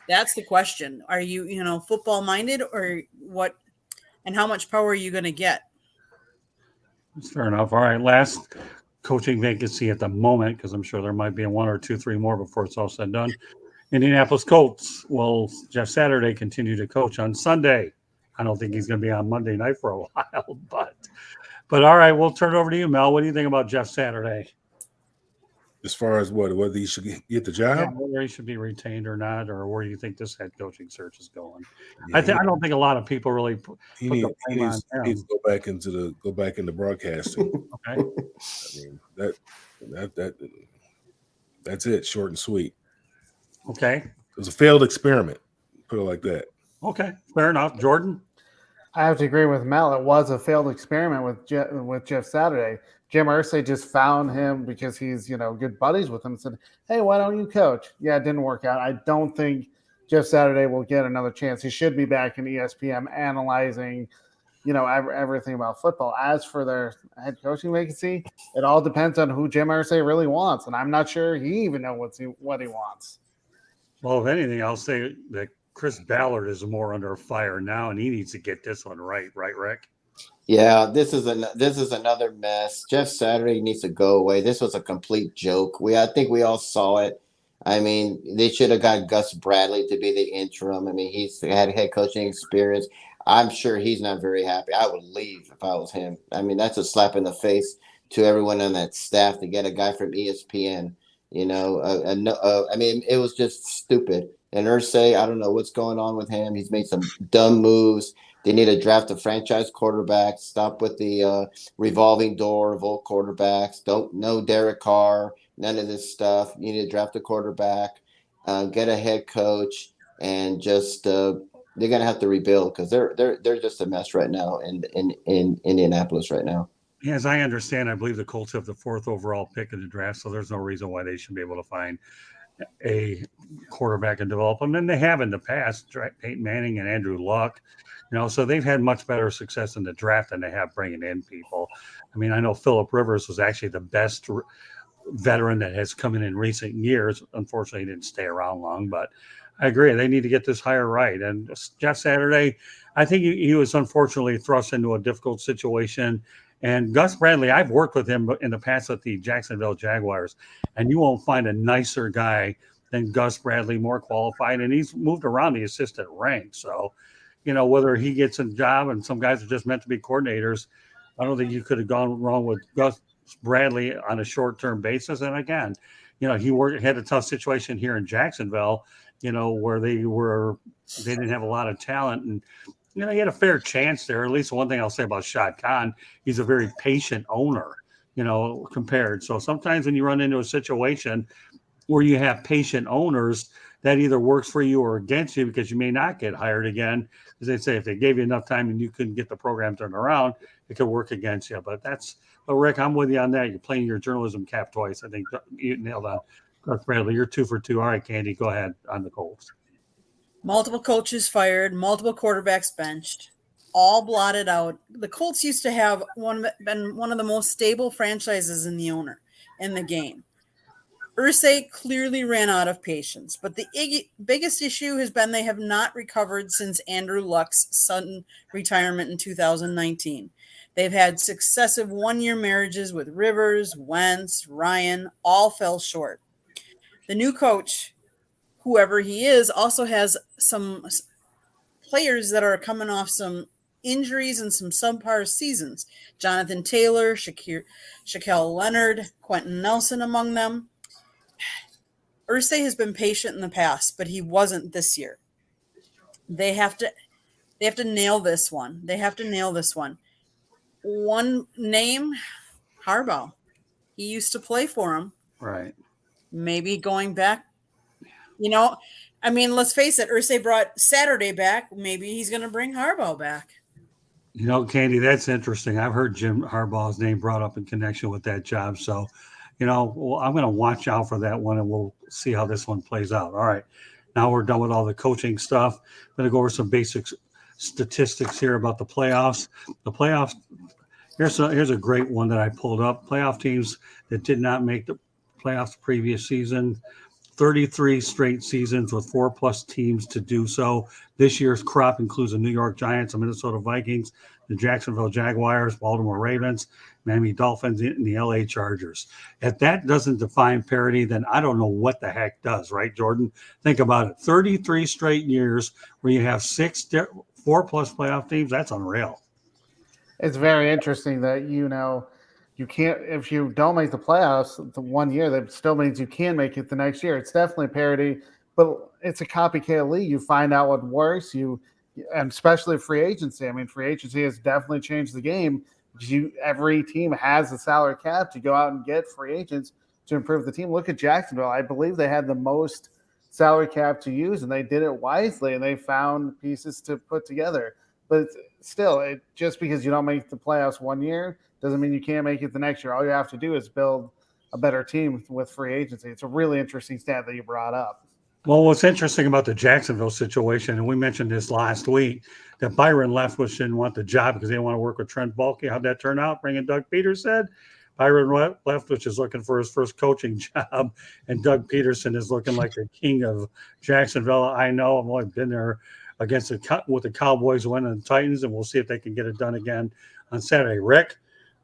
That's the question. Are you, football minded, or what? And how much power are you going to get? That's fair enough. All right, last coaching vacancy at the moment, because I'm sure there might be one or two, three more before it's all said and done. Indianapolis Colts. Will Jeff Saturday continue to coach on Sunday? I don't think he's going to be on Monday night for a while, but all right, we'll turn it over to you, Mel. What do you think about Jeff Saturday? As far as whether he should get the job, Yeah, whether he should be retained or not, or where do you think this head coaching search is going? yeah, I don't think a lot of people really put he the needs blame on him. to go back into broadcasting. Okay. I mean that's it, short and sweet. Okay. It was a failed experiment, put it like that. Okay, fair enough. Jordan? I have to agree with Mel. It was a failed experiment with Jeff Saturday. Jim Irsay just found him because he's, good buddies with him and said, hey, why don't you coach? Yeah, it didn't work out. I don't think Jeff Saturday will get another chance. He should be back in ESPN analyzing, everything about football. As for their head coaching vacancy, it all depends on who Jim Irsay really wants. And I'm not sure he even knows what he wants. Well, if anything, I'll say that Chris Ballard is more under fire now, and he needs to get this one right, Rick? Yeah, this is another mess. Jeff Saturday needs to go away. This was a complete joke. I think we all saw it. I mean, they should have got Gus Bradley to be the interim. I mean, he's had head coaching experience. I'm sure he's not very happy. I would leave if I was him. I mean, that's a slap in the face to everyone on that staff to get a guy from ESPN. I mean, it was just stupid. And Irsay, I don't know what's going on with him. He's made some dumb moves. They need to draft a franchise quarterback. Stop with the revolving door of old quarterbacks. No Derek Carr. None of this stuff. You need to draft a quarterback, get a head coach, and just they're gonna have to rebuild because they're just a mess right now in Indianapolis right now. As I understand, I believe the Colts have the 4th overall pick in the draft, so there's no reason why they should be able to find a quarterback and develop them. And they have in the past, Peyton Manning and Andrew Luck. So they've had much better success in the draft than they have bringing in people. I mean, I know Phillip Rivers was actually the best veteran that has come in recent years. Unfortunately, he didn't stay around long, but I agree. They need to get this hire right. And Jeff Saturday, I think he was unfortunately thrust into a difficult situation. And Gus Bradley, I've worked with him in the past at the Jacksonville Jaguars, and you won't find a nicer guy than Gus Bradley, more qualified, and he's moved around the assistant ranks. So, whether he gets a job, and some guys are just meant to be coordinators, I don't think you could have gone wrong with Gus Bradley on a short-term basis. And again, he had a tough situation here in Jacksonville, where they didn't have a lot of talent, and he had a fair chance there. At least one thing I'll say about Shad Khan, he's a very patient owner, compared. So sometimes when you run into a situation where you have patient owners, that either works for you or against you, because you may not get hired again. As they say, if they gave you enough time and you couldn't get the program turned around, it could work against you. But Rick, I'm with you on that. You're playing your journalism cap twice. I think you nailed on Gus Bradley. You're 2 for 2. All right, Candy, go ahead on the Colts. Multiple coaches fired, multiple quarterbacks benched, all blotted out. The Colts used to have been one of the most stable franchises in the game. Irsay clearly ran out of patience, but the biggest issue has been they have not recovered since Andrew Luck's sudden retirement in 2019. They've had successive one-year marriages with Rivers, Wentz, Ryan, all fell short. The new coach, whoever he is, also has some players that are coming off some injuries and some subpar seasons. Jonathan Taylor, Shaquille Leonard, Quentin Nelson among them. Irsay has been patient in the past, but he wasn't this year. They have to nail this one. One name, Harbaugh. He used to play for him. Right. Maybe going back. I mean, let's face it. Irsay brought Saturday back. Maybe he's going to bring Harbaugh back. Candy, that's interesting. I've heard Jim Harbaugh's name brought up in connection with that job. So, I'm going to watch out for that one, and we'll see how this one plays out. All right. Now we're done with all the coaching stuff. I'm going to go over some basic statistics here about the playoffs. The playoffs, here's a great one that I pulled up. Playoff teams that did not make the playoffs the previous season, 33 straight seasons with 4+ teams to do so. This year's crop includes the New York Giants, the Minnesota Vikings, the Jacksonville Jaguars, Baltimore Ravens, Miami Dolphins, and the LA Chargers. If that doesn't define parity, then I don't know what the heck does, right, Jordan? Think about it. 33 straight years where you have 4+ playoff teams. That's unreal. It's very interesting that, you can't, if you don't make the playoffs the one year, that still means you can make it the next year. It's definitely parity, but it's a copycat league. You find out what works, and especially free agency. I mean, free agency has definitely changed the game because every team has a salary cap to go out and get free agents to improve the team. Look at Jacksonville. I believe they had the most salary cap to use, and they did it wisely, and they found pieces to put together. But still, just because you don't make the playoffs one year doesn't mean you can't make it the next year. All you have to do is build a better team with free agency. It's a really interesting stat that you brought up. Well, what's interesting about the Jacksonville situation, and we mentioned this last week, that Byron Leftwich didn't want the job because they didn't want to work with Trent Baalke. How'd that turn out? Bringing Doug Peterson. Byron Leftwich is looking for his first coaching job, and Doug Peterson is looking like the king of Jacksonville. I know. I've only been there with the Cowboys winning the Titans, and we'll see if they can get it done again on Saturday. Rick,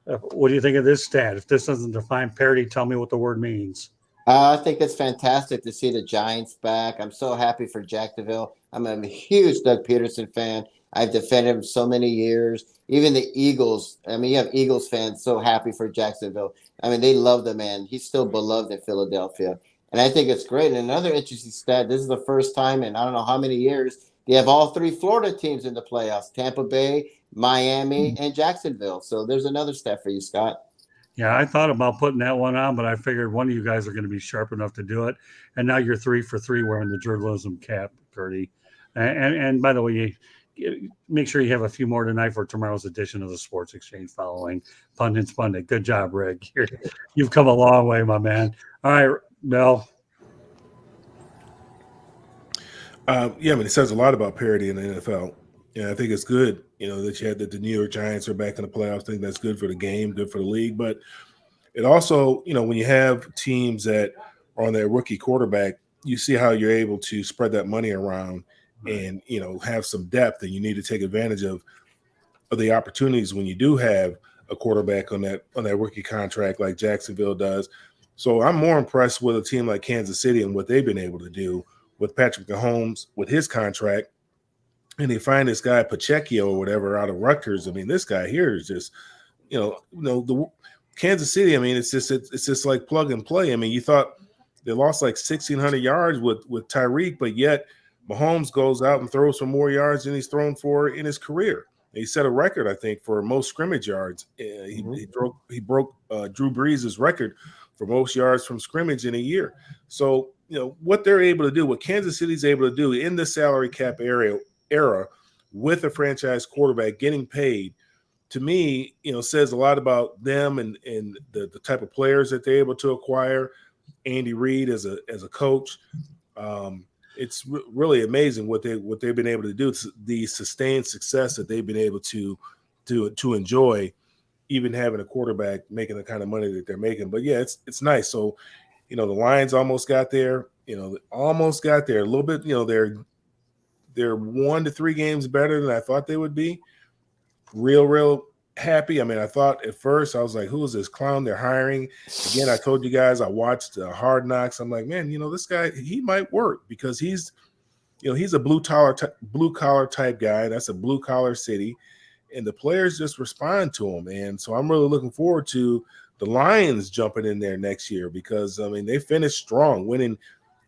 what do you think of this stat? If this doesn't define parity, tell me what the word means. I think it's fantastic to see the Giants back. I'm so happy for Jacksonville. I'm a huge Doug Peterson fan. I've defended him so many years. Even the Eagles. I mean, you have Eagles fans so happy for Jacksonville. I mean, they love the man. He's still beloved in Philadelphia. And I think it's great. And another interesting stat, this is the first time in I don't know how many years, they have all three Florida teams in the playoffs, Tampa Bay, Miami, and Jacksonville. So there's another stat for you, Scott. Yeah, I thought about putting that one on, but I figured one of you guys are going to be sharp enough to do it. And now you're 3 for 3 wearing the journalism cap, Curdy. And by the way, make sure you have a few more tonight for tomorrow's edition of the Sports Exchange following Pundits Pundit. Good job, Rick. You've come a long way, my man. All right, Bill. Yeah, I mean, it says a lot about parity in the NFL. And I think it's good, that you had that the New York Giants are back in the playoffs. I think that's good for the game, good for the league. But it also, when you have teams that are on their rookie quarterback, you see how you're able to spread that money around and, have some depth. And you need to take advantage of the opportunities when you do have a quarterback on that rookie contract like Jacksonville does. So I'm more impressed with a team like Kansas City and what they've been able to do with Patrick Mahomes with his contract. And they find this guy Pacheco or whatever out of Rutgers. I mean, this guy here is just, the Kansas City. I mean, it's just like plug and play. I mean, you thought they lost like 1,600 yards with Tyreek, but yet Mahomes goes out and throws for more yards than he's thrown for in his career. He set a record, I think, for most scrimmage yards. He broke Drew Brees' record for most yards from scrimmage in a year. So, what they're able to do, what Kansas City's able to do in the salary cap era with a franchise quarterback getting paid, to me, says a lot about them and the type of players that they're able to acquire. Andy Reid as a coach. It's really amazing what they've been able to do, the sustained success that they've been able to enjoy, even having a quarterback making the kind of money that they're making. But yeah, it's nice. So, the Lions almost got there. A little bit. They're 1 to 3 games better than I thought they would be. Real happy. I mean, I thought at first I was like, who is this clown they're hiring? Again, I told you guys I watched Hard Knocks. I'm like, man, this guy, he might work because he's a blue collar type guy. That's a blue collar city, and the players just respond to him. And so I'm really looking forward to the Lions jumping in there next year because, I mean, they finished strong, winning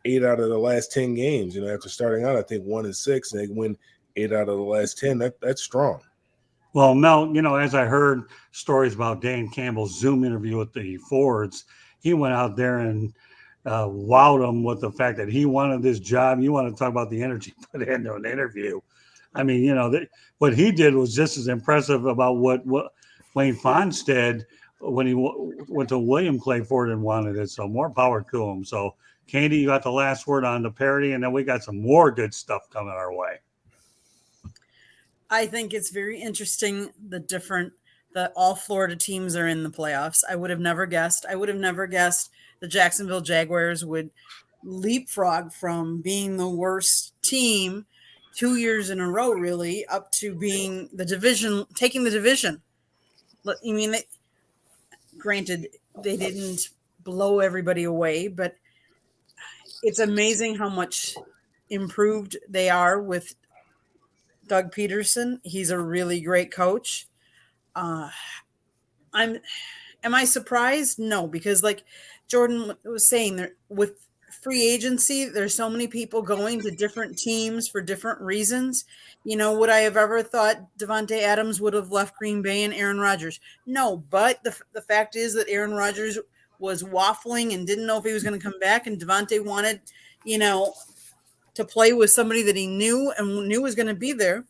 8 out of the last 10 games. After starting out, I think 1-6, and they win 8 out of the last 10. That's strong. Well, Mel, as I heard stories about Dan Campbell's Zoom interview with the Fords, he went out there and wowed them with the fact that he wanted this job. You want to talk about the energy put into an interview. I mean, what he did was just as impressive about what Wayne Fontes did when he went to William Clay Ford and wanted it. So more power to him. So, Candy, you got the last word on the parity, and then we got some more good stuff coming our way. I think it's very interesting that all Florida teams are in the playoffs. I would have never guessed. The Jacksonville Jaguars would leapfrog from being the worst team 2 years in a row, really, up to being taking the division. I mean, granted, they didn't blow everybody away, but it's amazing how much improved they are with Doug Peterson. He's a really great coach. Am I surprised? No, because like Jordan was saying, there with free agency, there's so many people going to different teams for different reasons. Would I have ever thought Devontae Adams would have left Green Bay and Aaron Rodgers? No, but the fact is that Aaron Rodgers was waffling and didn't know if he was going to come back, and Devontae wanted, to play with somebody that he knew and knew was going to be there.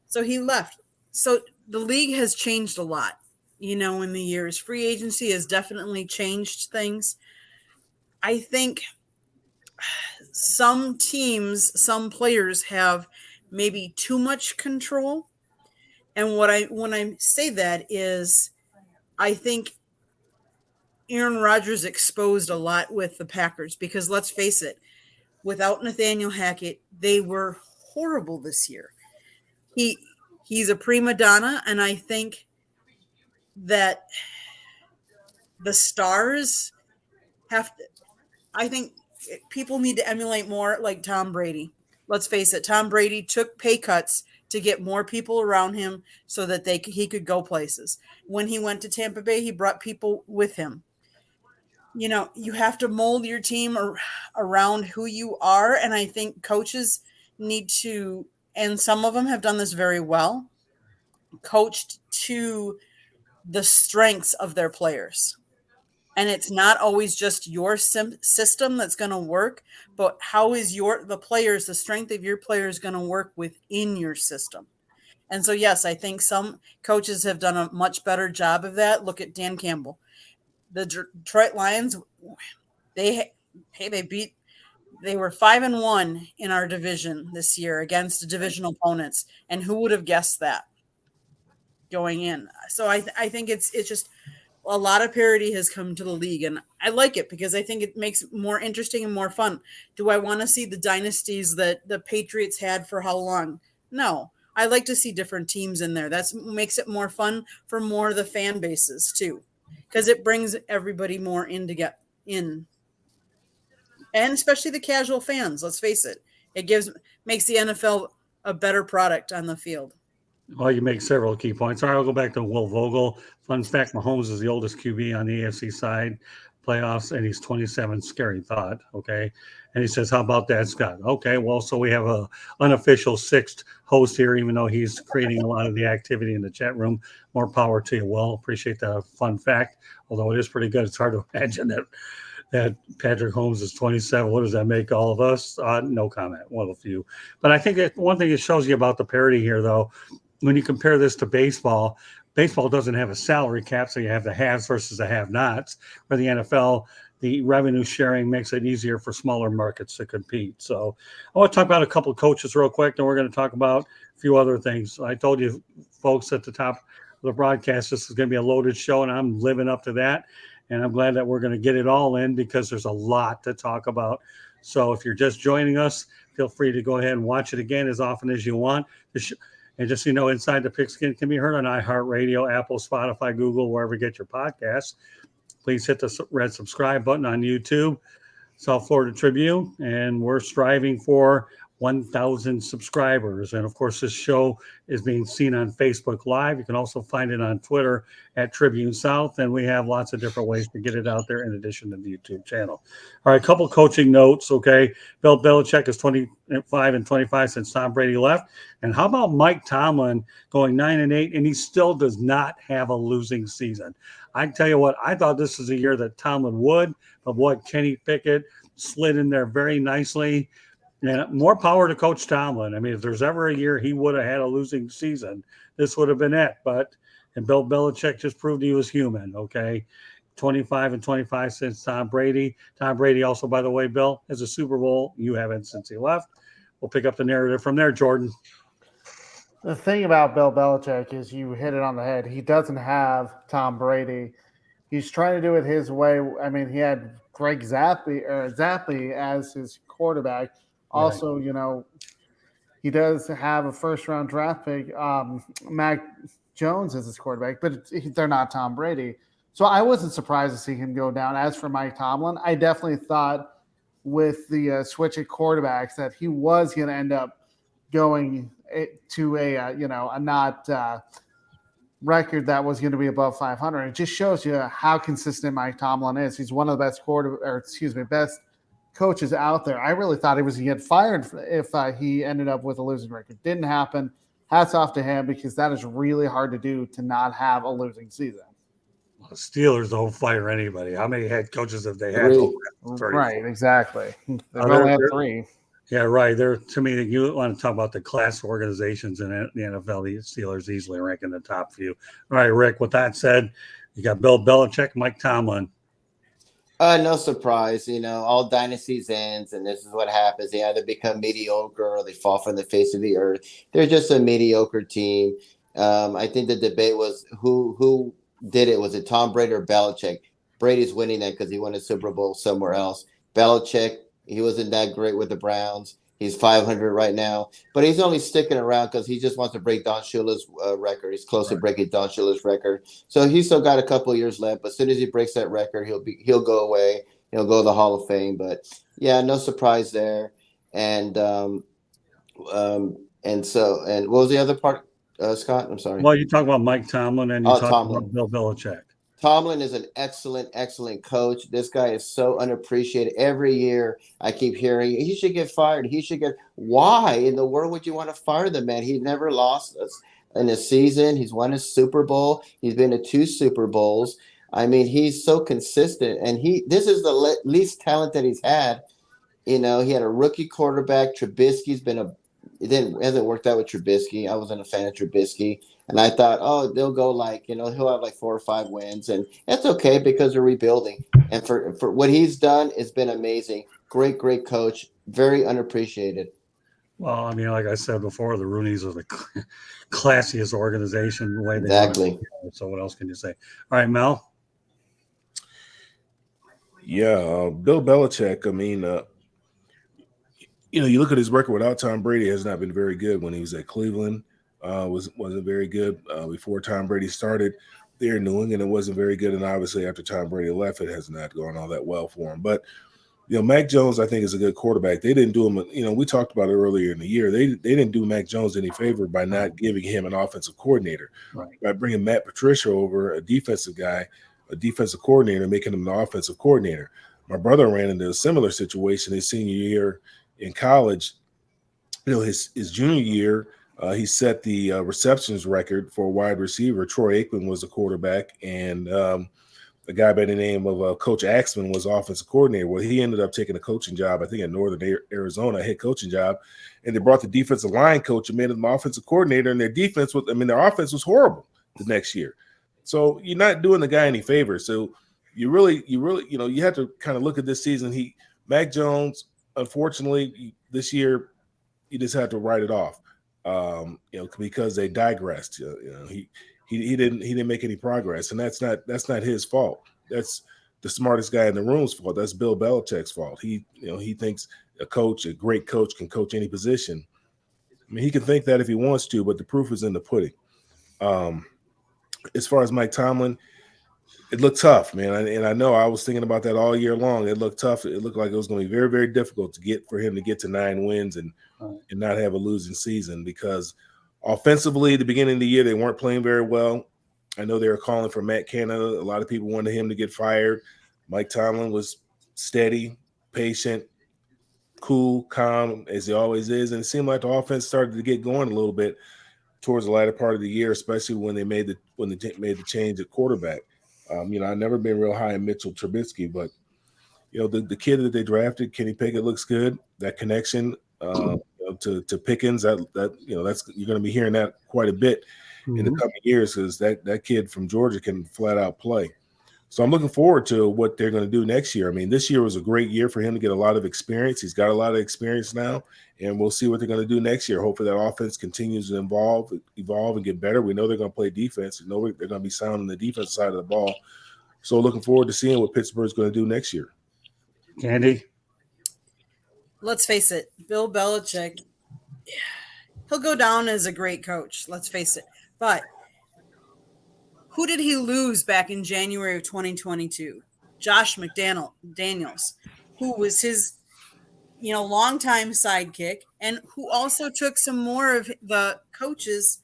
So he left. So the league has changed a lot, in the years. Free agency has definitely changed things. I think some teams, some players have maybe too much control. And when I say that is, I think Aaron Rodgers exposed a lot with the Packers, because let's face it, without Nathaniel Hackett, they were horrible this year. He's a prima donna, and I think that the stars I think people need to emulate more like Tom Brady. Let's face it, Tom Brady took pay cuts to get more people around him so that he could go places. When he went to Tampa Bay, he brought people with him. You have to mold your team around who you are, and I think coaches need to, and some of them have done this very well, coached to the strengths of their players. And it's not always just your system that's going to work, but how is the strength of your players going to work within your system? And so, yes, I think some coaches have done a much better job of that. Look at Dan Campbell. The Detroit Lions, they were 5-1 in our division this year against divisional opponents. And who would have guessed that going in? So I think it's just a lot of parity has come to the league, and I like it because I think it makes it more interesting and more fun. Do I want to see the dynasties that the Patriots had for how long? No, I like to see different teams in there. That makes it more fun for more of the fan bases too, because it brings everybody more in to get in, and especially the casual fans. Let's face it, makes the NFL a better product on the field. Well, you make several key points. All right, I'll go back to Will Vogel. Fun fact, Mahomes is the oldest QB on the AFC side playoffs, and he's 27. Scary thought, okay? And he says, how about that, Scott? Okay, well, so we have a unofficial sixth host here, even though he's creating a lot of the activity in the chat room. More power to you, Will. Appreciate that fun fact, although it is pretty good. It's hard to imagine that Patrick Holmes is 27. What does that make all of us? No comment. One of a few. But I think that one thing it shows you about the parity here, though, when you compare this to baseball doesn't have a salary cap, so you have the haves versus the have-nots. For the NFL, the revenue sharing makes it easier for smaller markets to compete. So I want to talk about a couple of coaches real quick, then we're going to talk about a few other things. I told you folks at the top of the broadcast, this is going to be a loaded show, and I'm living up to that. And I'm glad that we're going to get it all in because there's a lot to talk about. So if you're just joining us, feel free to go ahead and watch it again as often as you want. And just so you know, Inside the Pigskin can be heard on iHeartRadio, Apple, Spotify, Google, wherever you get your podcasts. Please hit the red subscribe button on YouTube, South Florida Tribune, and we're striving for 1,000 subscribers. And, of course, this show is being seen on Facebook Live. You can also find it on Twitter at Tribune South, and we have lots of different ways to get it out there in addition to the YouTube channel. All right, a couple coaching notes, okay? Bill Belichick is 25-25 since Tom Brady left. And how about Mike Tomlin going 9-8, and he still does not have a losing season? I can tell you what, I thought this was a year that Tomlin would, but what, Kenny Pickett slid in there very nicely. And more power to Coach Tomlin. I mean, if there's ever a year he would have had a losing season, this would have been it. And Bill Belichick just proved he was human, okay? 25-25 since Tom Brady. Tom Brady also, by the way, Bill, has a Super Bowl. You haven't since he left. We'll pick up the narrative from there, Jordan. The thing about Bill Belichick is you hit it on the head. He doesn't have Tom Brady. He's trying to do it his way. I mean, he had Greg Zappe as his quarterback. Also, he does have a first-round draft pick, Mac Jones as his quarterback, but they're not Tom Brady. So I wasn't surprised to see him go down. As for Mike Tomlin, I definitely thought with the switch at quarterbacks that he was going to end up going to a not record that was going to be above 500. It just shows you how consistent Mike Tomlin is. He's one of the best best coaches out there. I really thought he was going to get fired if he ended up with a losing record. Didn't happen. Hats off to him, because that is really hard to do, to not have a losing season. The Steelers don't fire anybody. How many head coaches have they had? Right, exactly. They've only had 3. Yeah, right. They're, to me, you want to talk about the class organizations in the NFL. The Steelers easily rank in the top few. All right, Rick, with that said, you got Bill Belichick, Mike Tomlin. No surprise. All dynasties ends, and this is what happens. They either become mediocre or they fall from the face of the earth. They're just a mediocre team. I think the debate was who did it. Was it Tom Brady or Belichick? Brady's winning that because he won a Super Bowl somewhere else. Belichick, he wasn't that great with the Browns. He's 500 right now, but he's only sticking around because he just wants to break Don Shula's record. He's close to breaking Don Shula's record, so he's still got a couple of years left. But as soon as he breaks that record, he'll go away. He'll go to the Hall of Fame. But yeah, no surprise there. And what was the other part, Scott? I'm sorry. Well, you talk about Mike Tomlin and you talk about Bill Belichick. Tomlin is an excellent, excellent coach. This guy is so unappreciated. Every year I keep hearing he should get fired. Why in the world would you want to fire the man? He never lost us in a season. He's won a Super Bowl. He's been to 2 Super Bowls. I mean, he's so consistent, and this is the least talent that he's had. He had a rookie quarterback. Trubisky's hasn't worked out with Trubisky. I wasn't a fan of Trubisky. And I thought, they'll go he'll have 4 or 5 wins. And that's okay because they're rebuilding. And for what he's done, it's been amazing. Great, great coach. Very unappreciated. Well, I mean, like I said before, the Roonies are the classiest organization. The way they Exactly. So what else can you say? All right, Mel? Yeah, Bill Belichick, I mean, you look at his record without Tom Brady, has not been very good. When he was at Cleveland, wasn't very good. Before Tom Brady started there in New England, it wasn't very good. And obviously after Tom Brady left, it has not gone all that well for him. But, Mac Jones, I think, is a good quarterback. They didn't do him, we talked about it earlier in the year. They didn't do Mac Jones any favor by not giving him an offensive coordinator. Right. By bringing Matt Patricia over, a defensive guy, a defensive coordinator, making him an offensive coordinator. My brother ran into a similar situation his senior year in college. His junior year, he set the receptions record for a wide receiver. Troy Aikman was the quarterback, and a guy by the name of Coach Axman was offensive coordinator. Well, he ended up taking a coaching job, I think, at Northern Arizona, a head coaching job, and they brought the defensive line coach and made him offensive coordinator, and their offense was horrible the next year. So you're not doing the guy any favors. So you really, you have to kind of look at this season. Mac Jones, unfortunately, this year, you just have to write it off, because they digressed. He didn't make any progress, and that's not his fault. That's the smartest guy in the room's fault. That's Bill Belichick's fault. He thinks a great coach, can coach any position. I mean, he can think that if he wants to, but the proof is in the pudding. As far as Mike Tomlin, it looked tough, man. And I know I was thinking about that all year long. It looked tough. It looked like it was going to be very, very difficult for him to get to 9 wins and not have a losing season, because offensively, at the beginning of the year, they weren't playing very well. I know they were calling for Matt Canada. A lot of people wanted him to get fired. Mike Tomlin was steady, patient, cool, calm, as he always is. And it seemed like the offense started to get going a little bit towards the latter part of the year, especially when they made the change at quarterback. I've never been real high in Mitchell Trubisky, but the kid that they drafted, Kenny Pickett, looks good. That connection to Pickens, that's you're going to be hearing that quite a bit in the coming years, because that kid from Georgia can flat out play. So I'm looking forward to what they're going to do next year. I mean, this year was a great year for him to get a lot of experience. He's got a lot of experience now, and we'll see what they're going to do next year. Hopefully that offense continues to evolve and get better. We know they're going to play defense. We know they're going to be sound on the defensive side of the ball. So looking forward to seeing what Pittsburgh's going to do next year. Candy? Let's face it, Bill Belichick, he'll go down as a great coach. Let's face it. But who did he lose back in January of 2022? Josh McDaniels, who was his, longtime sidekick, and who also took some more of the coaches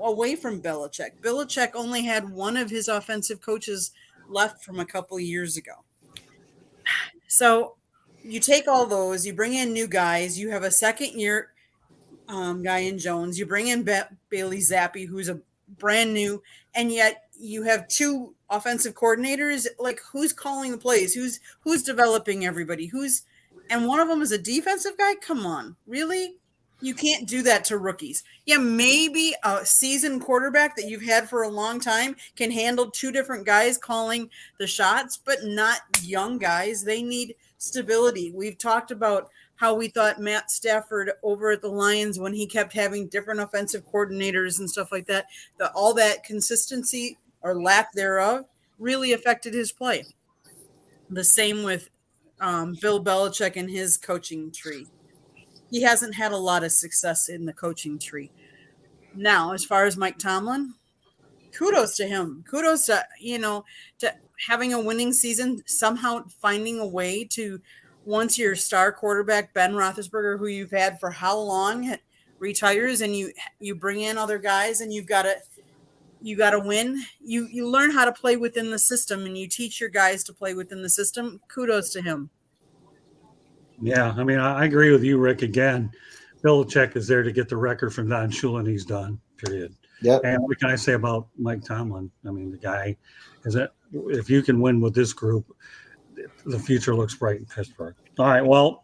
away from Belichick. Belichick only had one of his offensive coaches left from a couple of years ago. So you take all those, you bring in new guys, you have a second-year guy in Jones, you bring in Bailey Zappi, who's a brand new, and yet you have two offensive coordinators. Like, who's calling the plays? Who's developing everybody? And one of them is a defensive guy? Come on, really? You can't do that to rookies. Yeah, maybe a seasoned quarterback that you've had for a long time can handle two different guys calling the shots, but not young guys. They need stability. We've talked about how we thought Matt Stafford over at the Lions, when he kept having different offensive coordinators and stuff like that, all that consistency or lack thereof really affected his play. The same with Bill Belichick and his coaching tree. He hasn't had a lot of success in the coaching tree. Now, as far as Mike Tomlin, kudos to him. Kudos to, to having a winning season, somehow finding a way to, once your star quarterback, Ben Roethlisberger, who you've had for how long, retires, and you bring in other guys, and you got to win. You learn how to play within the system, and you teach your guys to play within the system. Kudos to him. Yeah, I mean, I agree with you, Rick. Again, Belichick is there to get the record from Don Shula, and he's done, period. Yep. And what can I say about Mike Tomlin? I mean, the guy is that if you can win with this group, the future looks bright in Pittsburgh. All right, well,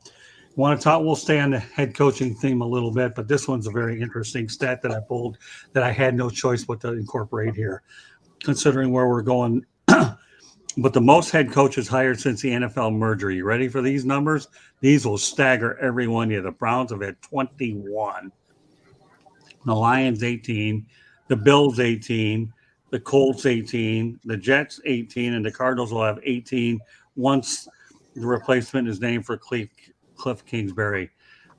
we'll stay on the head coaching theme a little bit, but this one's a very interesting stat that I pulled that I had no choice but to incorporate here, considering where we're going. But the most head coaches hired since the NFL merger. You ready for these numbers? These will stagger every one of you. The Browns have had 21. The Lions, 18. The Bills, 18. The Colts, 18. The Jets, 18. And the Cardinals will have 18 once the replacement is named for Cliff Kingsbury.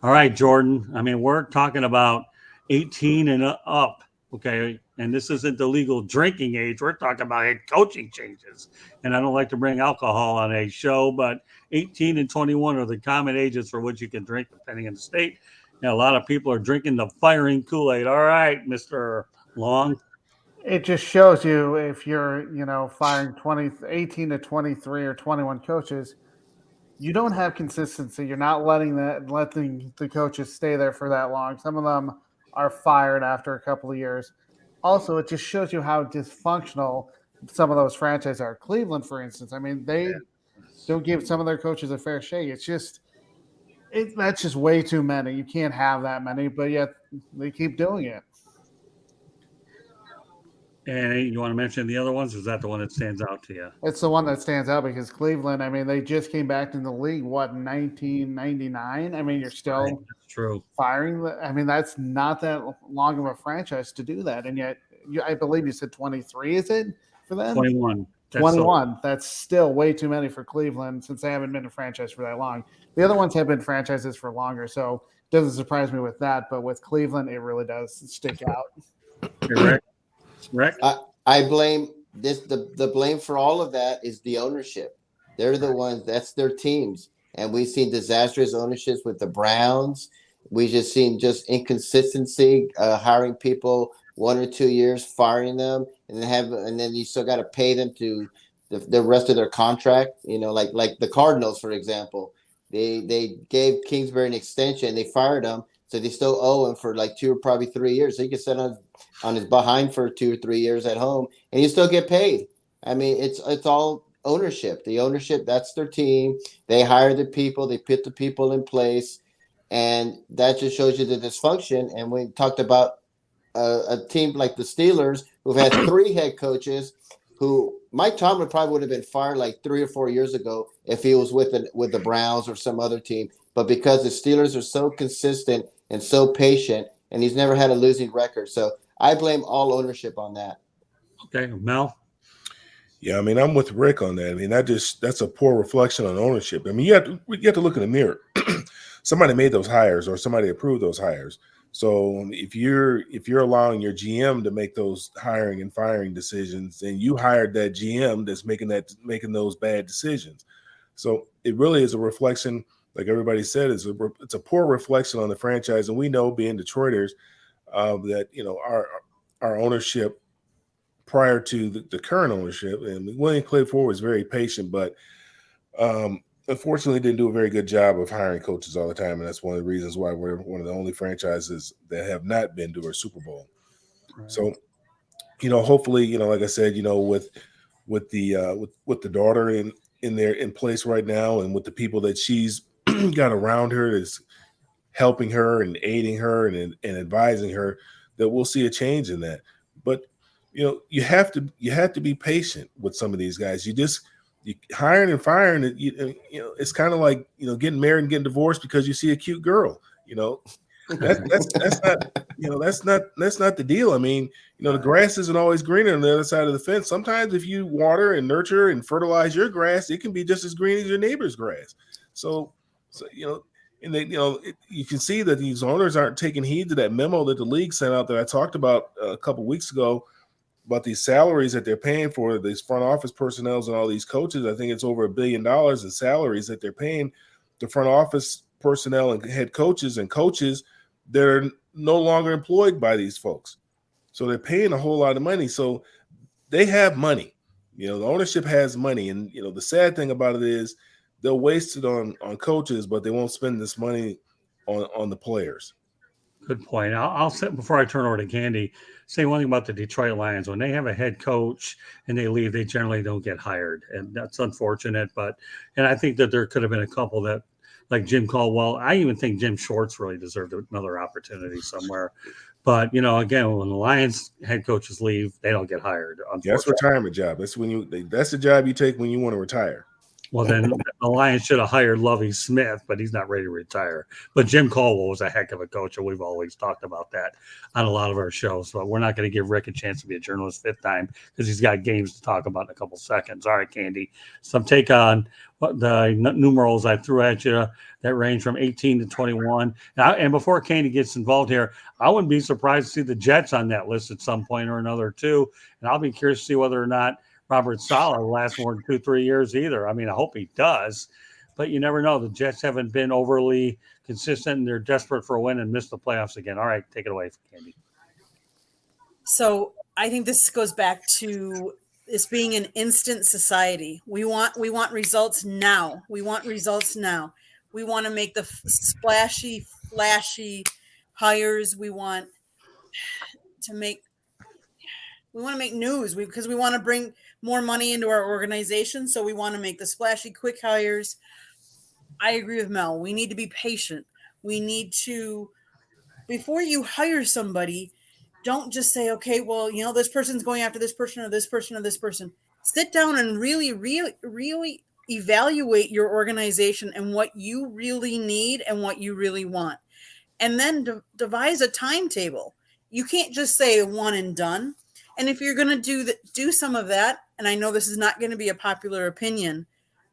All right, Jordan. I mean, we're talking about 18 and up, okay? And this isn't the legal drinking age. We're talking about head coaching changes. And I don't like to bring alcohol on a show, but 18 and 21 are the common ages for which you can drink, depending on the state. And a lot of people are drinking the firing Kool-Aid. All right, Mr. Long. It just shows you if you're, firing 18 to 23 or 21 coaches, you don't have consistency. You're not letting the coaches stay there for that long. Some of them are fired after a couple of years. Also, it just shows you how dysfunctional some of those franchises are. Cleveland, for instance, I mean, they don't give some of their coaches a fair shake. That's just way too many. You can't have that many, but yet they keep doing it. And you want to mention the other ones? Is that the one that stands out to you? It's the one that stands out because Cleveland, I mean, they just came back in the league, in 1999? I mean, you're still That's true. firing. I mean, that's not that long of a franchise to do that. And yet, I believe you said 23, is it, for them? 21. 21. That's still way too many for Cleveland since they haven't been a franchise for that long. The other ones have been franchises for longer, so it doesn't surprise me with that. But with Cleveland, it really does stick out. Hey, Rick? I blame this. The blame for all of that is the ownership. They're the ones. That's their teams, and we've seen disastrous ownerships with the Browns. We just seen inconsistency, hiring people 1 or 2 years, firing them, and then you still got to pay them to the rest of their contract. Like the Cardinals, for example, they gave Kingsbury an extension, they fired him. So they still owe him for like 2 or probably 3 years. So he can sit on his behind for 2 or 3 years at home, and you still get paid. I mean, it's all ownership. The ownership, that's their team. They hire the people. They put the people in place, and that just shows you the dysfunction. And we talked about a team like the Steelers, who've had 3 head coaches. Who Mike Tomlin probably would have been fired like 3 or 4 years ago if he was with the Browns or some other team. But because the Steelers are so consistent and so patient, and he's never had a losing record. So I blame all ownership on that. Okay, Mel? Yeah, I mean, I'm with Rick on that. I mean, that's a poor reflection on ownership. I mean, you have to look in the mirror. Somebody made those hires or somebody approved those hires. So if you're allowing your GM to make those hiring and firing decisions, then you hired that GM that's making those bad decisions. So it really is a reflection, like everybody said, it's a poor reflection on the franchise. And we know, being Detroiters, that our ownership prior to the current ownership, and William Clay Ford was very patient, but unfortunately didn't do a very good job of hiring coaches all the time, and that's one of the reasons why we're one of the only franchises that have not been to a Super Bowl. Right. So, hopefully, like I said, with the daughter in place right now, and with the people that she's got around her that's helping her and aiding her and advising her, that we'll see a change in that. But you have to be patient with some of these guys. You hiring and firing, it's kind of like getting married and getting divorced because you see a cute girl. That's not the deal. I mean, the grass isn't always greener on the other side of the fence. Sometimes if you water and nurture and fertilize your grass, it can be just as green as your neighbor's grass. So and you can see that these owners aren't taking heed to that memo that the league sent out that I talked about a couple of weeks ago, about these salaries that they're paying for these front office personnel and all these coaches. I think it's over $1 billion in salaries that they're paying the front office personnel and head coaches and coaches that are no longer employed by these folks. So they're paying a whole lot of money. So they have money. The ownership has money. And, the sad thing about it is they'll waste it on coaches, but they won't spend this money on the players. Good point. I'll say, before I turn over to Candy, say one thing about the Detroit Lions. When they have a head coach and they leave, they generally don't get hired. And that's unfortunate. And I think that there could have been a couple that, like Jim Caldwell, I even think Jim Schwartz really deserved another opportunity somewhere. But, again, when the Lions head coaches leave, they don't get hired. That's a retirement job. That's the job you take when you want to retire. Well, then the Lions should have hired Loviesmith, but he's not ready to retire. But Jim Caldwell was a heck of a coach, and we've always talked about that on a lot of our shows. But we're not going to give Rick a chance to be a journalist fifth time because he's got games to talk about in a couple seconds. All right, Candy. Some take on what the numerals I threw at you that range from 18 to 21. And before Candy gets involved here, I wouldn't be surprised to see the Jets on that list at some point or another, too. And I'll be curious to see whether or not Robert Saleh will last more than 2-3 years either. I mean, I hope he does, but you never know. The Jets haven't been overly consistent, and they're desperate for a win and miss the playoffs again. All right, take it away, Candy. So I think this goes back to this being an instant society. We want results now. We want results now. We want to make the splashy, flashy hires. We want to make news because we want to bring more money into our organization. So we want to make the splashy, quick hires. I agree with Mel. We need to be patient. We need to, before you hire somebody, don't just say, okay, well, this person's going after this person or this person or this person. Sit down and really, really, really evaluate your organization and what you really need and what you really want. And then devise a timetable. You can't just say one and done. And if you're going to do some of that, and I know this is not going to be a popular opinion,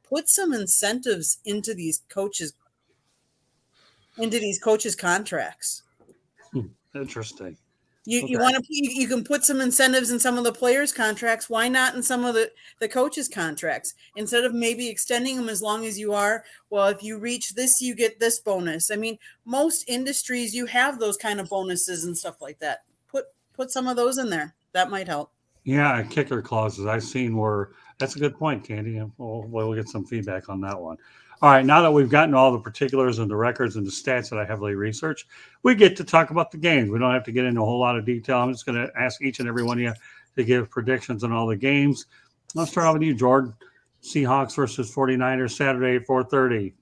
put some incentives into these coaches' contracts. Interesting. You can put some incentives in some of the players' contracts. Why not in some of the coaches' contracts? Instead of maybe extending them as long as you are, well, if you reach this, you get this bonus. I mean, most industries, you have those kind of bonuses and stuff like that. Put some of those in there. That might help. Yeah, kicker clauses I've seen that's a good point, Candy. We'll get some feedback on that one. All right, now that we've gotten all the particulars and the records and the stats that I heavily researched, we get to talk about the games. We don't have to get into a whole lot of detail. I'm just going to ask each and every one of you to give predictions on all the games. Let's start off with you, Jordan. Seahawks versus 49ers Saturday at 4:30.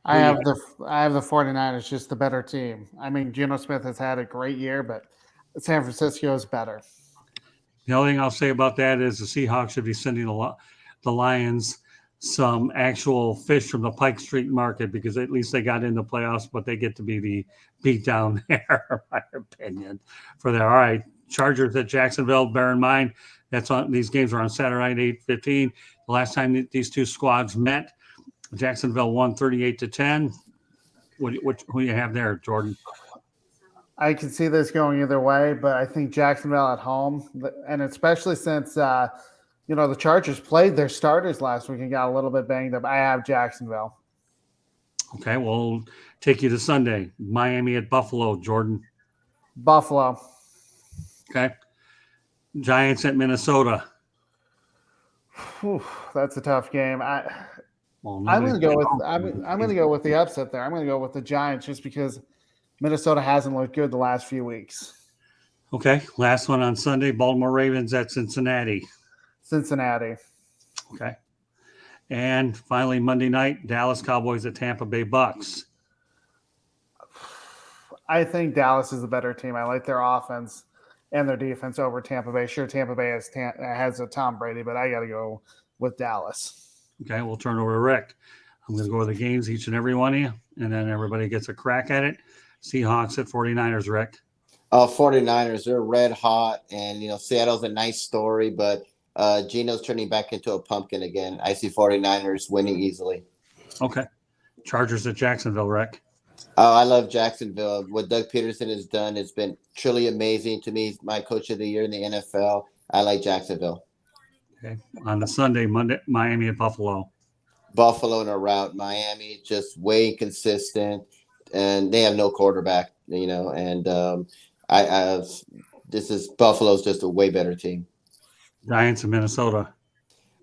I have the 49ers, just the better team. I mean, Geno Smith has had a great year, but San Francisco is better. The only thing I'll say about that is the Seahawks should be sending the Lions some actual fish from the Pike Street Market because at least they got in the playoffs, but they get to be the beat down there, in my opinion, for that. All right, Chargers at Jacksonville. Bear in mind, these games are on Saturday night, 8:15. The last time these two squads met, Jacksonville won 38-10. Who do you have there, Jordan? I can see this going either way, but I think Jacksonville at home, and especially since the Chargers played their starters last week and got a little bit banged up. I have Jacksonville. Okay, we'll take you to Sunday. Miami at Buffalo, Jordan. Buffalo. Okay. Giants at Minnesota. Whew, that's a tough game. Well, I'm going to nobody's- go with I'm going to go with the upset there. I'm going to go with the Giants just because Minnesota hasn't looked good the last few weeks. Okay, last one on Sunday. Baltimore Ravens at Cincinnati. Cincinnati. Okay. And finally, Monday night, Dallas Cowboys at Tampa Bay Bucks. I think Dallas is a better team. I like their offense and their defense over Tampa Bay. Sure, Tampa Bay has a Tom Brady, but I got to go with Dallas. Okay, we'll turn over to Rick. I'm going to go over the games, each and every one of you, and then everybody gets a crack at it. Seahawks at 49ers, Rick. 49ers, they're red hot, and Seattle's a nice story, but Gino's turning back into a pumpkin again. I see 49ers winning easily. Okay. Chargers at Jacksonville, Rick. Oh, I love Jacksonville. What Doug Peterson has done has been truly amazing to me. He's my coach of the year in the NFL. I like Jacksonville. Okay. On the Sunday, Monday, Miami at Buffalo. Buffalo in a rout. Miami just way inconsistent, and they have no quarterback. And Buffalo's just a way better team. Giants in Minnesota.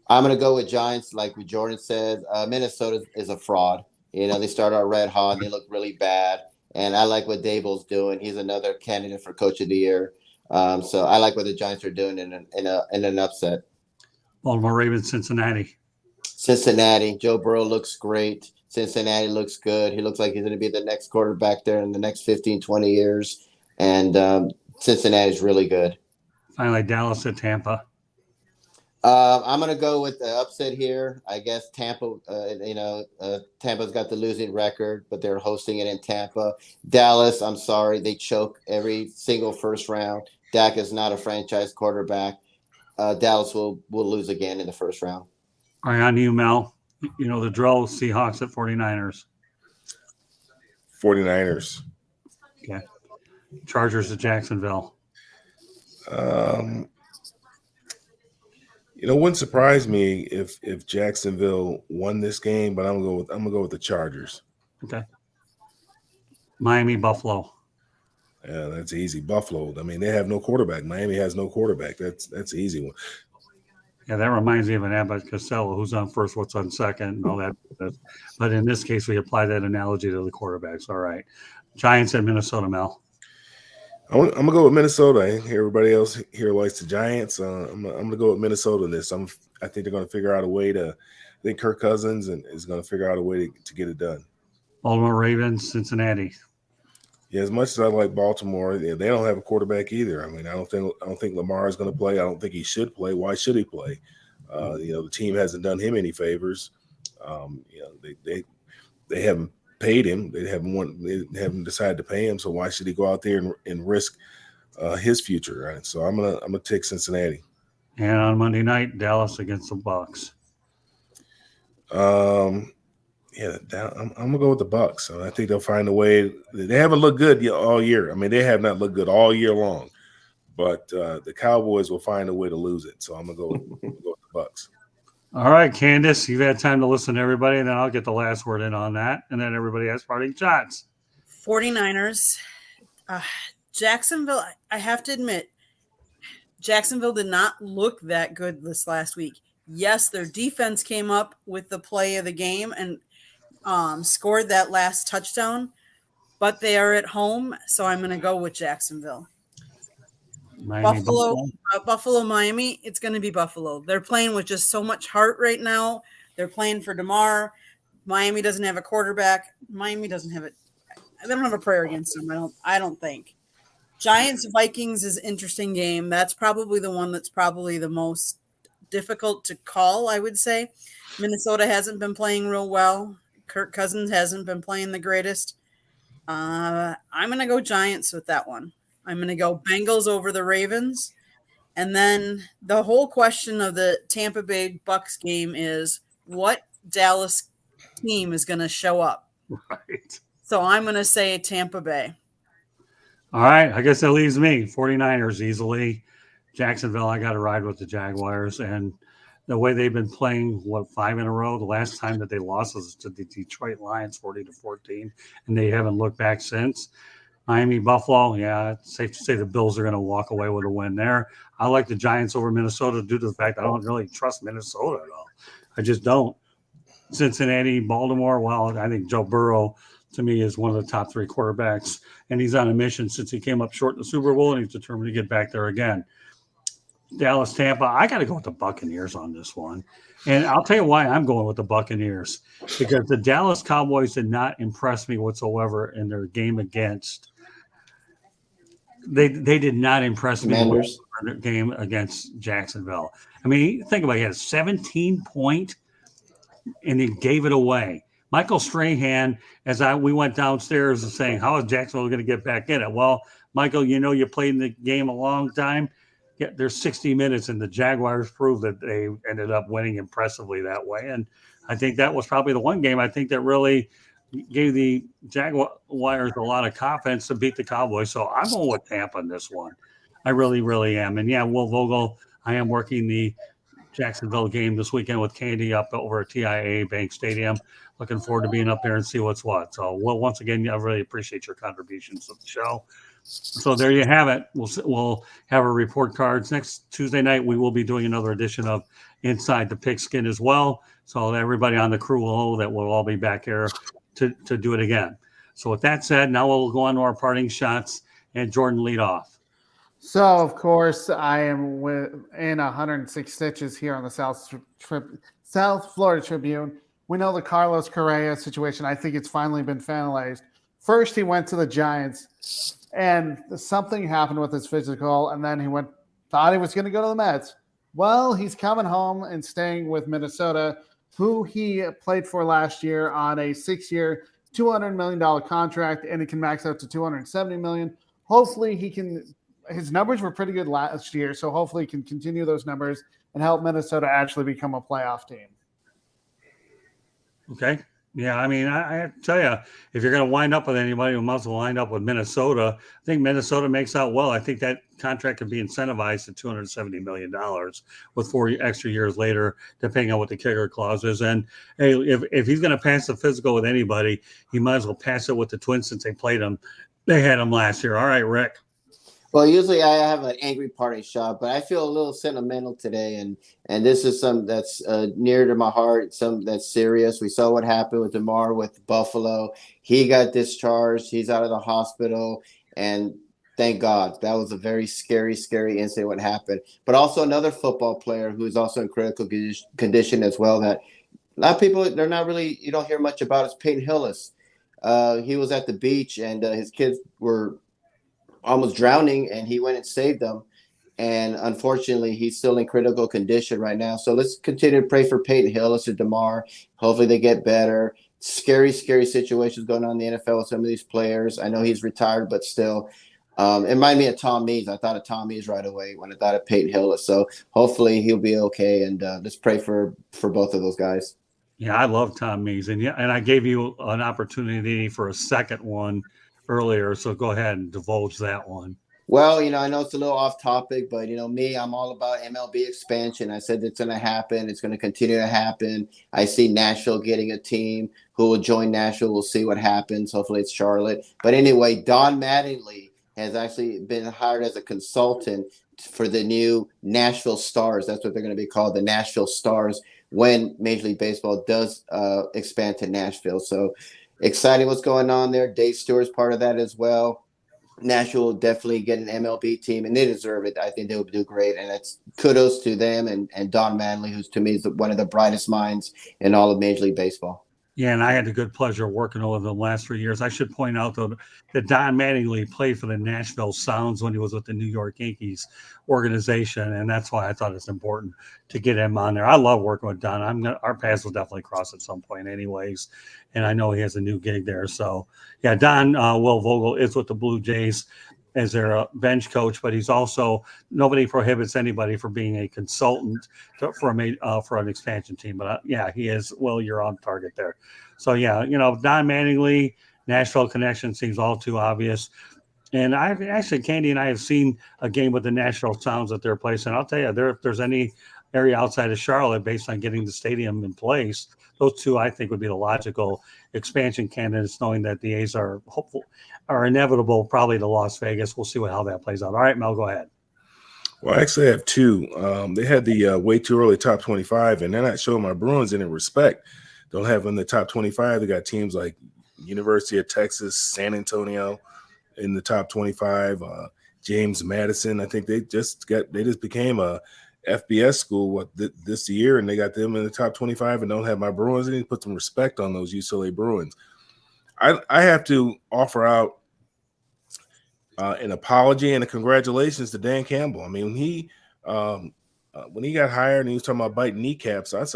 I'm going to go with Giants, like what Jordan said. Minnesota is a fraud. They start out red hot and they look really bad. And I like what Dable's doing. He's another candidate for coach of the year. So I like what the Giants are doing in an upset. Baltimore Ravens, Cincinnati. Cincinnati. Joe Burrow looks great. Cincinnati looks good. He looks like he's going to be the next quarterback there in the next 15, 20 years. And Cincinnati's really good. Finally, Dallas at Tampa. I'm going to go with the upset here. I guess Tampa, Tampa's got the losing record, but they're hosting it in Tampa. Dallas, I'm sorry, they choke every single first round. Dak is not a franchise quarterback. Dallas will lose again in the first round. All right, on you, Mel. The drill, Seahawks at 49ers. 49ers. Okay. Chargers at Jacksonville. It wouldn't surprise me if Jacksonville won this game, but I'm gonna go with the Chargers. Okay. Miami, Buffalo. Yeah, that's easy. Buffalo. I mean, they have no quarterback. Miami has no quarterback. That's an easy one. Yeah, that reminds me of an Abbott Costello, who's on first, what's on second, and all that. But in this case, we apply that analogy to the quarterbacks. All right. Giants at Minnesota, Mel. I'm gonna go with Minnesota. Everybody else here likes the Giants. I'm gonna go with Minnesota in this. I think they're gonna figure out a way to. I think Kirk Cousins is gonna figure out a way to get it done. Baltimore Ravens, Cincinnati. Yeah, as much as I like Baltimore, they don't have a quarterback either. I mean, I don't think Lamar is going to play. I don't think he should play. Why should he play? The team hasn't done him any favors. They haven't paid him. They haven't decided to pay him. So why should he go out there and risk his future? Right. So I'm gonna take Cincinnati. And on Monday night, Dallas against the Bucks. Yeah, I'm gonna go with the Bucks. I think they'll find a way. They haven't looked good all year. I mean, they have not looked good all year long, but the Cowboys will find a way to lose it. So I'm gonna go with the Bucks. All right, Candace, you've had time to listen to everybody, and then I'll get the last word in on that, and then everybody has parting shots. 49ers, Jacksonville. I have to admit, Jacksonville did not look that good this last week. Yes, their defense came up with the play of the game and scored that last touchdown, but they are at home, so I'm going to go with Jacksonville. Buffalo, Miami, it's going to be Buffalo. They're playing with just so much heart right now. They're playing for DeMar. Miami doesn't have a quarterback. Miami doesn't have it. They don't have a prayer against them, I don't think. Giants Vikings is an interesting game. That's probably the one that's probably the most difficult to call, I would say. Minnesota hasn't been playing real well. Kirk Cousins hasn't been playing the greatest. I'm going to go Giants with that one. I'm going to go Bengals over the Ravens. And then the whole question of the Tampa Bay Bucks game is what Dallas team is going to show up. Right. So I'm going to say Tampa Bay. All right. I guess that leaves me. 49ers easily. Jacksonville, I got to ride with the Jaguars. And the way they've been playing, 5 in a row? The last time that they lost was to the Detroit Lions, 40-14, and they haven't looked back since. Miami, Buffalo, yeah, it's safe to say the Bills are going to walk away with a win there. I like the Giants over Minnesota due to the fact I don't really trust Minnesota at all. I just don't. Cincinnati, Baltimore, well, I think Joe Burrow, to me, is one of the top 3 quarterbacks, and he's on a mission since he came up short in the Super Bowl, and he's determined to get back there again. Dallas, Tampa, I got to go with the Buccaneers on this one. And I'll tell you why I'm going with the Buccaneers, because the Dallas Cowboys did not impress me whatsoever in their game against. They did not impress me in their game against Jacksonville. I mean, think about it. He had a 17-point, and he gave it away. Michael Strahan, we went downstairs and saying, how is Jacksonville going to get back in it? Well, Michael, you played in the game a long time. Yeah, there's 60 minutes, and the Jaguars proved that they ended up winning impressively that way. And I think that was probably the one game I think that really gave the Jaguars a lot of confidence to beat the Cowboys. So I'm going with Tampa in this one. I really, really am. And, yeah, Will Vogel, I am working the Jacksonville game this weekend with Candy up over at TIAA Bank Stadium. Looking forward to being up there and see what's what. So, Will, once again, I really appreciate your contributions to the show. So there you have it. We'll have our report cards next Tuesday night. We will be doing another edition of Inside the Pigskin as well. So everybody on the crew will know that we'll all be back here to do it again. So with that said, now we'll go on to our parting shots, and Jordan, lead off. So, of course, I am in 106 Stitches here on the South Florida Tribune. We know the Carlos Correa situation. I think it's finally been finalized. First, he went to the Giants, and something happened with his physical, and then thought he was going to go to the Mets. Well, he's coming home and staying with Minnesota, who he played for last year on a 6-year, $200 million contract, and it can max out to $270 million. Hopefully, his numbers were pretty good last year, so hopefully he can continue those numbers and help Minnesota actually become a playoff team. Okay. Yeah, I mean, I have to tell you, if you're going to wind up with anybody, who must wind up with Minnesota. I think Minnesota makes out well. I think that contract could be incentivized to $270 million with 4 extra years later, depending on what the kicker clause is. And hey, if he's going to pass the physical with anybody, he might as well pass it with the Twins since they had him last year. All right, Rick. Well, usually I have an angry parting shot, but I feel a little sentimental today, and this is something that's near to my heart, something that's serious. We saw what happened with DeMar with Buffalo. He got discharged. He's out of the hospital, and thank God. That was a very scary, scary incident what happened. But also another football player who's also in critical condition as well that a lot of people, they're not really – you don't hear much about is Peyton Hillis. He was at the beach, and his kids were – almost drowning, and he went and saved them. And unfortunately, he's still in critical condition right now. So let's continue to pray for Peyton Hillis and DeMar. Hopefully they get better. Scary, scary situations going on in the NFL with some of these players. I know he's retired, but still. It reminded me of Tom Means. I thought of Tom Means right away when I thought of Peyton Hillis. So hopefully he'll be okay. And let's pray for both of those guys. Yeah, I love Tom Means. And I gave you an opportunity for a second one earlier, so go ahead and divulge that one. Well, I know it's a little off topic, but me, I'm all about MLB expansion. I said it's going to happen. It's going to continue to happen. I see Nashville getting a team who will join Nashville. We'll see what happens. Hopefully it's Charlotte. But anyway, Don Mattingly has actually been hired as a consultant for the new Nashville Stars. That's what they're going to be called, the Nashville Stars, when Major League Baseball does expand to Nashville. So exciting what's going on there. Dave Stewart's part of that as well. Nashville will definitely get an MLB team, and they deserve it. I think they will do great, and it's kudos to them and Don Mattingly, who's to me is one of the brightest minds in all of Major League Baseball. Yeah, and I had the good pleasure of working over the last 3 years. I should point out, though, that Don Mattingly played for the Nashville Sounds when he was with the New York Yankees organization, and that's why I thought it's important to get him on there. I love working with Don. Our paths will definitely cross at some point anyways, and I know he has a new gig there. So, yeah, Don Will Vogel is with the Blue Jays as their bench coach, but he's also – nobody prohibits anybody from being a consultant for an expansion team. But, yeah, he is – well, you're on target there. So, yeah, Don Mattingly, Nashville connection seems all too obvious. And I've actually, Candy and I have seen a game with the National Sounds at their place. And I'll tell you, if there's any area outside of Charlotte based on getting the stadium in place, those two I think would be the logical expansion candidates, knowing that the A's are hopeful, are inevitable probably to Las Vegas. We'll see how that plays out. All right, Mel, go ahead. Well, I actually have two. They had the way too early top 25, and they're not showing my Bruins any respect. Don't have in the top 25. They got teams like University of Texas, San Antonio in the top 25. James Madison, I think they just became a FBS school this year, and they got them in the top 25 and don't have my Bruins. They need to put some respect on those UCLA Bruins. I have to offer out an apology and a congratulations to Dan Campbell. I mean, when he got hired and he was talking about biting kneecaps, I was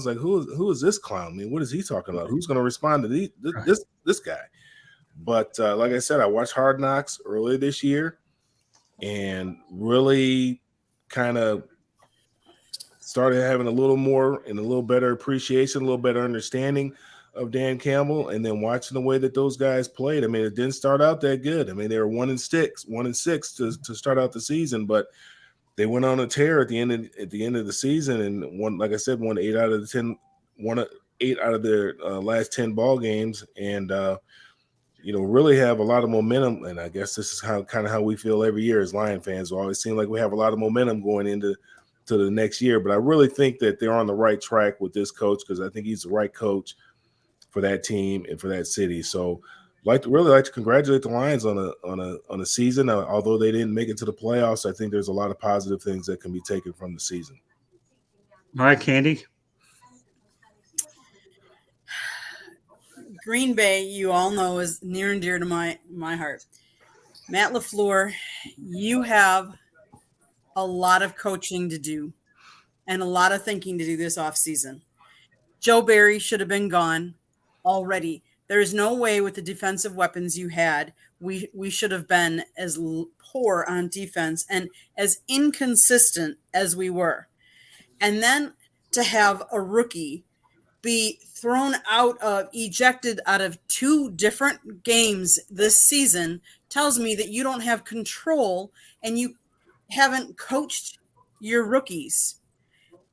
like, who is this clown? I mean, what is he talking about? Who's going to respond to this guy? But like I said, I watched Hard Knocks earlier this year and really kind of started having a little better appreciation, a little better understanding of Dan Campbell, and then watching the way that those guys played. I mean, it didn't start out that good. I mean, they were 1-6 to start out the season, but they went on a tear at the end of the season and won, like I said, won 8 out of their last 10 ball games, and really have a lot of momentum. And I guess this is how we feel every year as Lion fans. We always seem like we have a lot of momentum going into the next year. But I really think that they're on the right track with this coach, because I think he's the right coach for that team and for that city. So really like to congratulate the Lions on a season. Although they didn't make it to the playoffs, I think there's a lot of positive things that can be taken from the season. All right, Candy. Green Bay, you all know, is near and dear to my heart. Matt LaFleur, you have a lot of coaching to do and a lot of thinking to do this offseason. Joe Barry should have been gone already. There is no way with the defensive weapons you had, we should have been as poor on defense and as inconsistent as we were. And then to have a rookie be ejected out of 2 different games this season tells me that you don't have control and you haven't coached your rookies.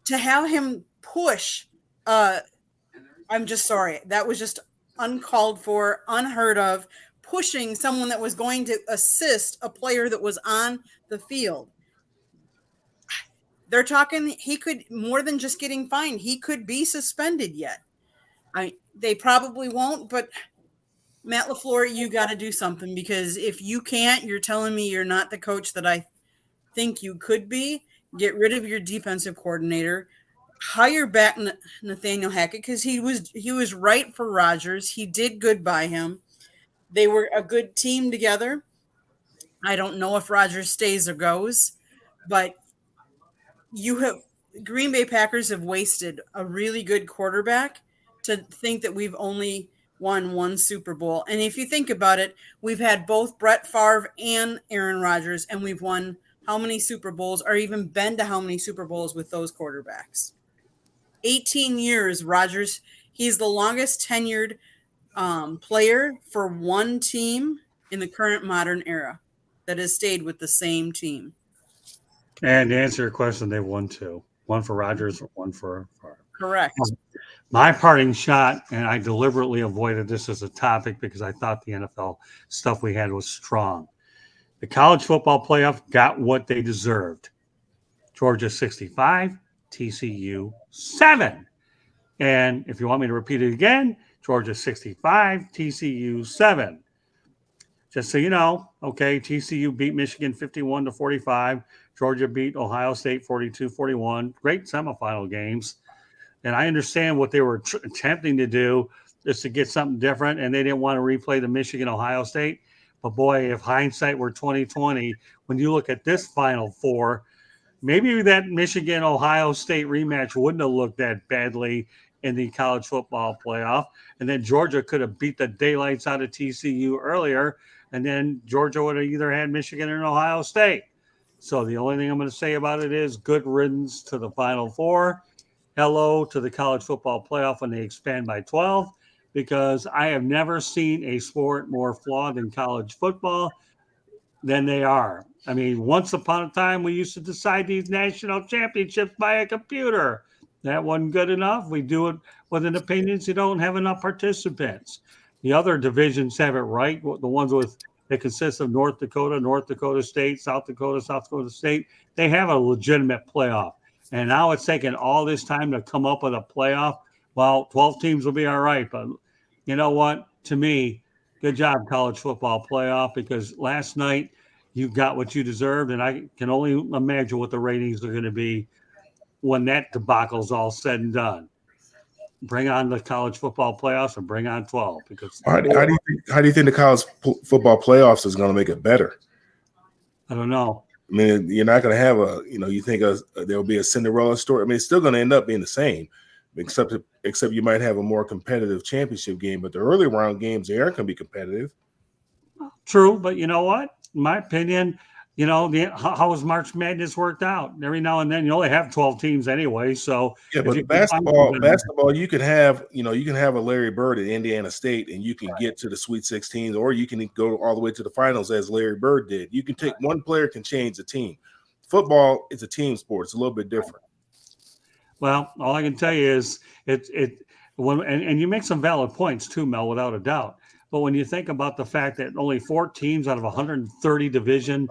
To have him push, I'm just sorry. That was just uncalled for, unheard of, pushing someone that was going to assist a player that was on the field. They're talking he could, more than just getting fined, he could be suspended yet. They probably won't, but Matt LaFleur, you got to do something, because if you can't, you're telling me you're not the coach that I think you could be. Get rid of your defensive coordinator. Hire back Nathaniel Hackett, because he was right for Rodgers. He did good by him. They were a good team together. I don't know if Rodgers stays or goes, but Green Bay Packers have wasted a really good quarterback to think that we've only won 1 Super Bowl. And if you think about it, we've had both Brett Favre and Aaron Rodgers, and we've won how many Super Bowls, or even been to how many Super Bowls with those quarterbacks? 18 years, Rodgers. He's the longest tenured player for one team in the current modern era that has stayed with the same team. And to answer your question, they won 2. 1 for Rodgers, 1 for Favre. Correct. My parting shot, and I deliberately avoided this as a topic because I thought the NFL stuff we had was strong. The college football playoff got what they deserved. Georgia 65, TCU 7. And if you want me to repeat it again, Georgia 65, TCU 7. Just so you know, okay, TCU beat Michigan 51-45. Georgia beat Ohio State 42-41. Great semifinal games. And I understand what they were attempting to do is to get something different, and they didn't want to replay the Michigan-Ohio State. But boy, if hindsight were 2020, when you look at this Final Four, maybe that Michigan-Ohio State rematch wouldn't have looked that badly in the college football playoff. And then Georgia could have beat the daylights out of TCU earlier, and then Georgia would have either had Michigan or Ohio State. So the only thing I'm going to say about it is good riddance to the Final Four. Hello to the college football playoff when they expand by 12, because I have never seen a sport more flawed than college football. than they are. I mean, once upon a time, we used to decide these national championships by a computer. That wasn't good enough. We do it with an opinions. You don't have enough participants. The other divisions have it right. The ones with that consist of North Dakota State, South Dakota State. They have a legitimate playoff. And now it's taken all this time to come up with a playoff. Well, 12 teams will be all right. But you know what? To me, good job, college football playoff, because last night you got what you deserved. And I can only imagine what the ratings are going to be when that debacle's all said and done. Bring on the college football playoffs and bring on 12. Because How do you think the college football playoffs is going to make it better? I don't know. I mean, you're not going to have you think there'll be a Cinderella story. I mean, it's still going to end up being the same, except you might have a more competitive championship game. But the early round games, they aren't going to be competitive. True, but you know what? In my opinion, how has March Madness worked out? Every now and then you only have 12 teams anyway. So yeah, but basketball, you can have a Larry Bird at Indiana State, and you can get to the Sweet 16, or you can go all the way to the finals as Larry Bird did. You can take one player can change the team. Football is a team sport; it's a little bit different. Well, all I can tell you is and you make some valid points too, Mel, without a doubt. But when you think about the fact that only 4 teams out of 130 division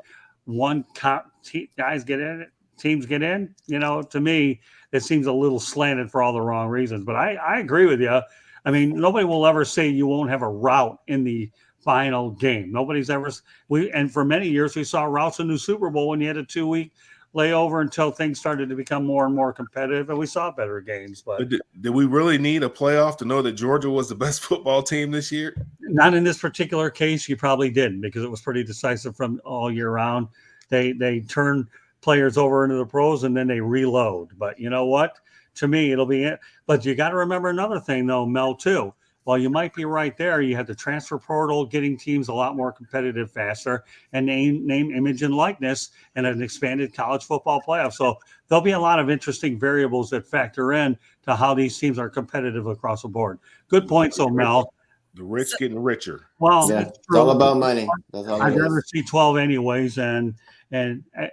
teams get in, to me, it seems a little slanted for all the wrong reasons. But I agree with you. I mean, nobody will ever say you won't have a rout in the final game. Nobody's ever and for many years we saw routes in the Super Bowl when you had a 2-week layover until things started to become more and more competitive, and we saw better games. But did we really need a playoff to know that Georgia was the best football team this year? Not in this particular case. You probably didn't, because it was pretty decisive from all year round. They turn players over into the pros and then they reload. But you know what? To me, it'll be it. But you got to remember another thing, though, Mel, too. While you might be right there, you have the transfer portal getting teams a lot more competitive faster, and name, image, and likeness, and an expanded college football playoff. So there'll be a lot of interesting variables that factor in to how these teams are competitive across the board. Good point, so Mel. The rich getting richer. Well, yeah, it's all about money. That's all I'd rather see 12 anyways. And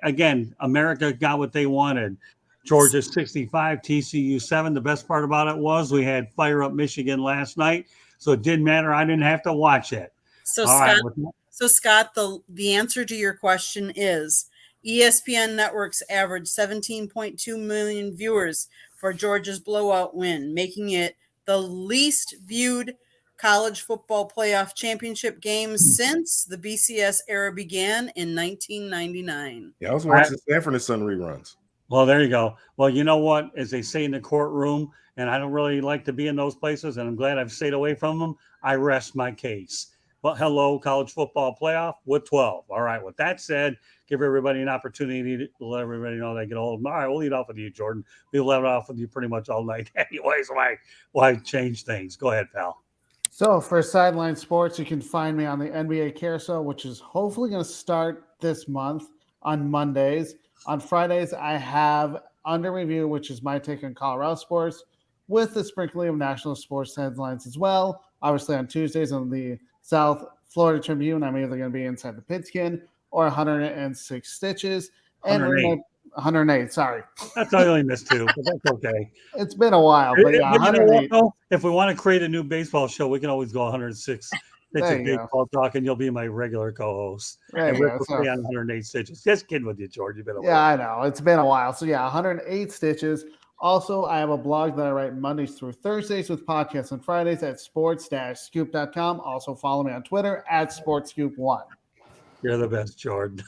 again, America got what they wanted. Georgia 65, TCU 7. The best part about it was we had Fire Up Michigan last night, so it didn't matter. I didn't have to watch it. So Scott, the answer to your question is ESPN Network's average 17.2 million viewers for Georgia's blowout win, making it the least viewed college football playoff championship game since the BCS era began in 1999. Yeah, I was watching Sanford and Son reruns. Well, there you go. Well, you know what? As they say in the courtroom, and I don't really like to be in those places, and I'm glad I've stayed away from them, I rest my case. Well, hello, college football playoff with 12. All right, with that said, give everybody an opportunity to let everybody know they get old. All right, we'll lead off with you, Jordan. We'll let it off with you pretty much all night anyway, so why change things? Go ahead, pal. So for Sideline Sports, you can find me on the NBA Carousel, which is hopefully going to start this month on Mondays. On Fridays, I have Under Review, which is my take on Colorado sports, with the sprinkling of national sports headlines as well. Obviously, on Tuesdays on the South Florida Tribune, I'm either going to be Inside the Pigskin or 106 Stitches. And 108, sorry. That's I only missed 2, but that's okay. It's been a while, but yeah, 108. If we want to create a new baseball show, we can always go 106 Stitches baseball talk, and you'll be my regular co-host. And we'll stay on 108 Stitches. Just kidding with you, George. You've been a while. I know. It's been a while. So, 108 Stitches. Also, I have a blog that I write Mondays through Thursdays with podcasts on Fridays at sports-scoop.com. Also, follow me on Twitter at SportsScoop1. You're the best, Jordan.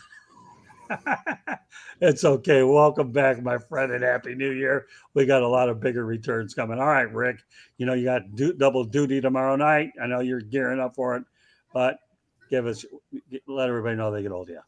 It's okay. Welcome back, my friend, and Happy New Year. We got a lot of bigger returns coming. All right, Rick, you got double duty tomorrow night. I know you're gearing up for it, but let everybody know they get hold of you.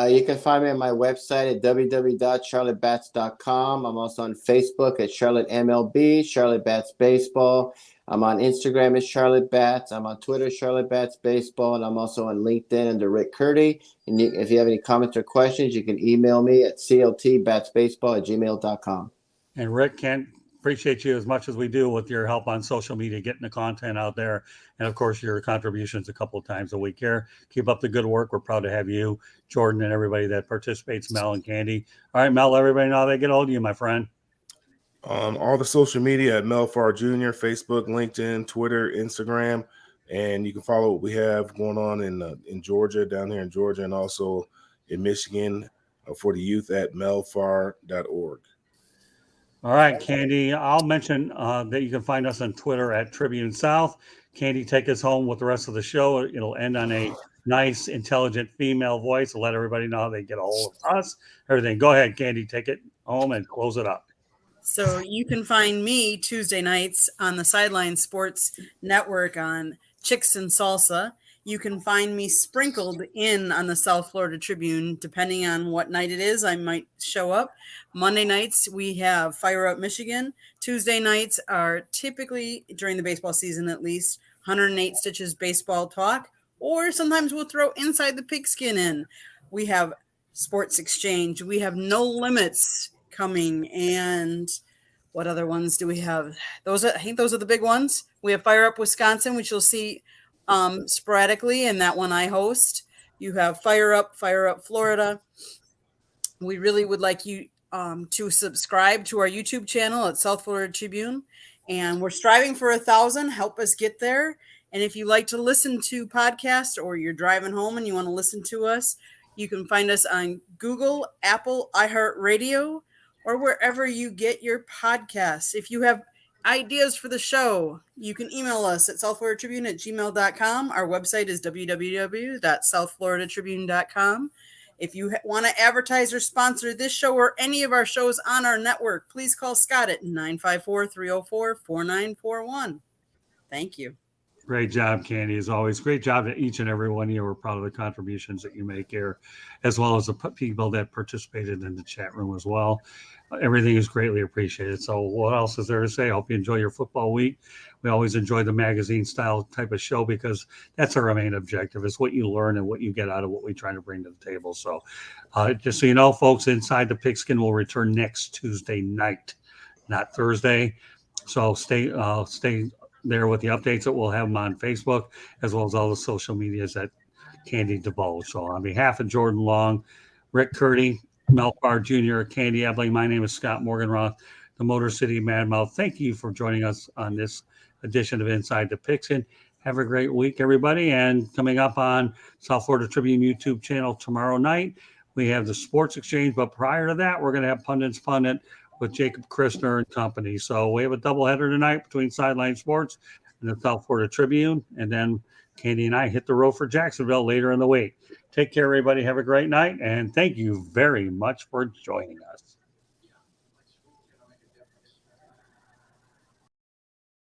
You can find me on my website at www.charlottebats.com. I'm also on Facebook at Charlotte MLB, Charlotte Bats Baseball. I'm on Instagram as Charlotte Bats. I'm on Twitter, Charlotte Bats Baseball. And I'm also on LinkedIn under Rick Curdy. And if you have any comments or questions, you can email me at cltbatsbaseball@gmail.com. And Rick, can't Appreciate you as much as we do with your help on social media, getting the content out there. And of course, your contributions a couple of times a week here. Keep up the good work. We're proud to have you, Jordan, and everybody that participates, Mel and Candy. All right, Mel, everybody know how they get hold of you, my friend. All the social media at Mel Farr Jr., Facebook, LinkedIn, Twitter, Instagram. And you can follow what we have going on in Georgia, down here in Georgia, and also in Michigan for the youth at melfar.org. All right, Candy, I'll mention that you can find us on Twitter at Tribune South. Candy, take us home with the rest of the show. It'll end on a nice, intelligent female voice. Let everybody know how they get a hold of us. Everything. Go ahead, Candy, take it home and close it up. So you can find me Tuesday nights on the Sideline Sports Network on Chicks and Salsa. You can find me sprinkled in on the South Florida Tribune, depending on what night it is. I might show up. Monday nights, we have Fire Up Michigan. Tuesday nights are typically, during the baseball season at least, 108 Stitches Baseball Talk, or sometimes we'll throw Inside the Pigskin in. We have Sports Exchange. We have No Limits coming, and what other ones do we have? I think those are the big ones. We have Fire Up Wisconsin, which you'll see sporadically, and that one I host. You have Fire Up Florida. We really would like you to subscribe to our YouTube channel at South Florida Tribune, and we're striving for 1,000. Help us get there. And if you like to listen to podcasts, or you're driving home and you want to listen to us, you can find us on Google, Apple, iHeartRadio, or wherever you get your podcasts. If you have ideas for the show, you can email us at southfloridatribune@gmail.com. Our website is www.southfloridatribune.com. If you want to advertise or sponsor this show or any of our shows on our network, please call Scott at 954-304-4941. Thank you. Great job, Candy, as always. Great job to each and every one of you. We're proud of the contributions that you make here, as well as the people that participated in the chat room as well. Everything is greatly appreciated. So what else is there to say? I hope you enjoy your football week. We always enjoy the magazine style type of show because that's our main objective, is what you learn and what you get out of what we try to bring to the table. So just so you know, folks, Inside the Pigskin will return next Tuesday night, not Thursday. So stay there with the updates that we'll have them on Facebook, as well as all the social medias that Candy divulged. So on behalf of Jordan Long, Rick Curdy, Mel Farr Jr., Candy Ebling, my name is Scott Morganroth, the Motor City Madmouth. Thank you for joining us on this edition of Inside the Pigskin. Have a great week, everybody. And coming up on South Florida Tribune YouTube channel tomorrow night, we have the Sports Exchange. But prior to that, we're going to have Pundit's Pundit with Jacob Christner and company. So we have a doubleheader tonight between Sideline Sports and the South Florida Tribune. And then Candy and I hit the road for Jacksonville later in the week. Take care, everybody. Have a great night. And thank you very much for joining us.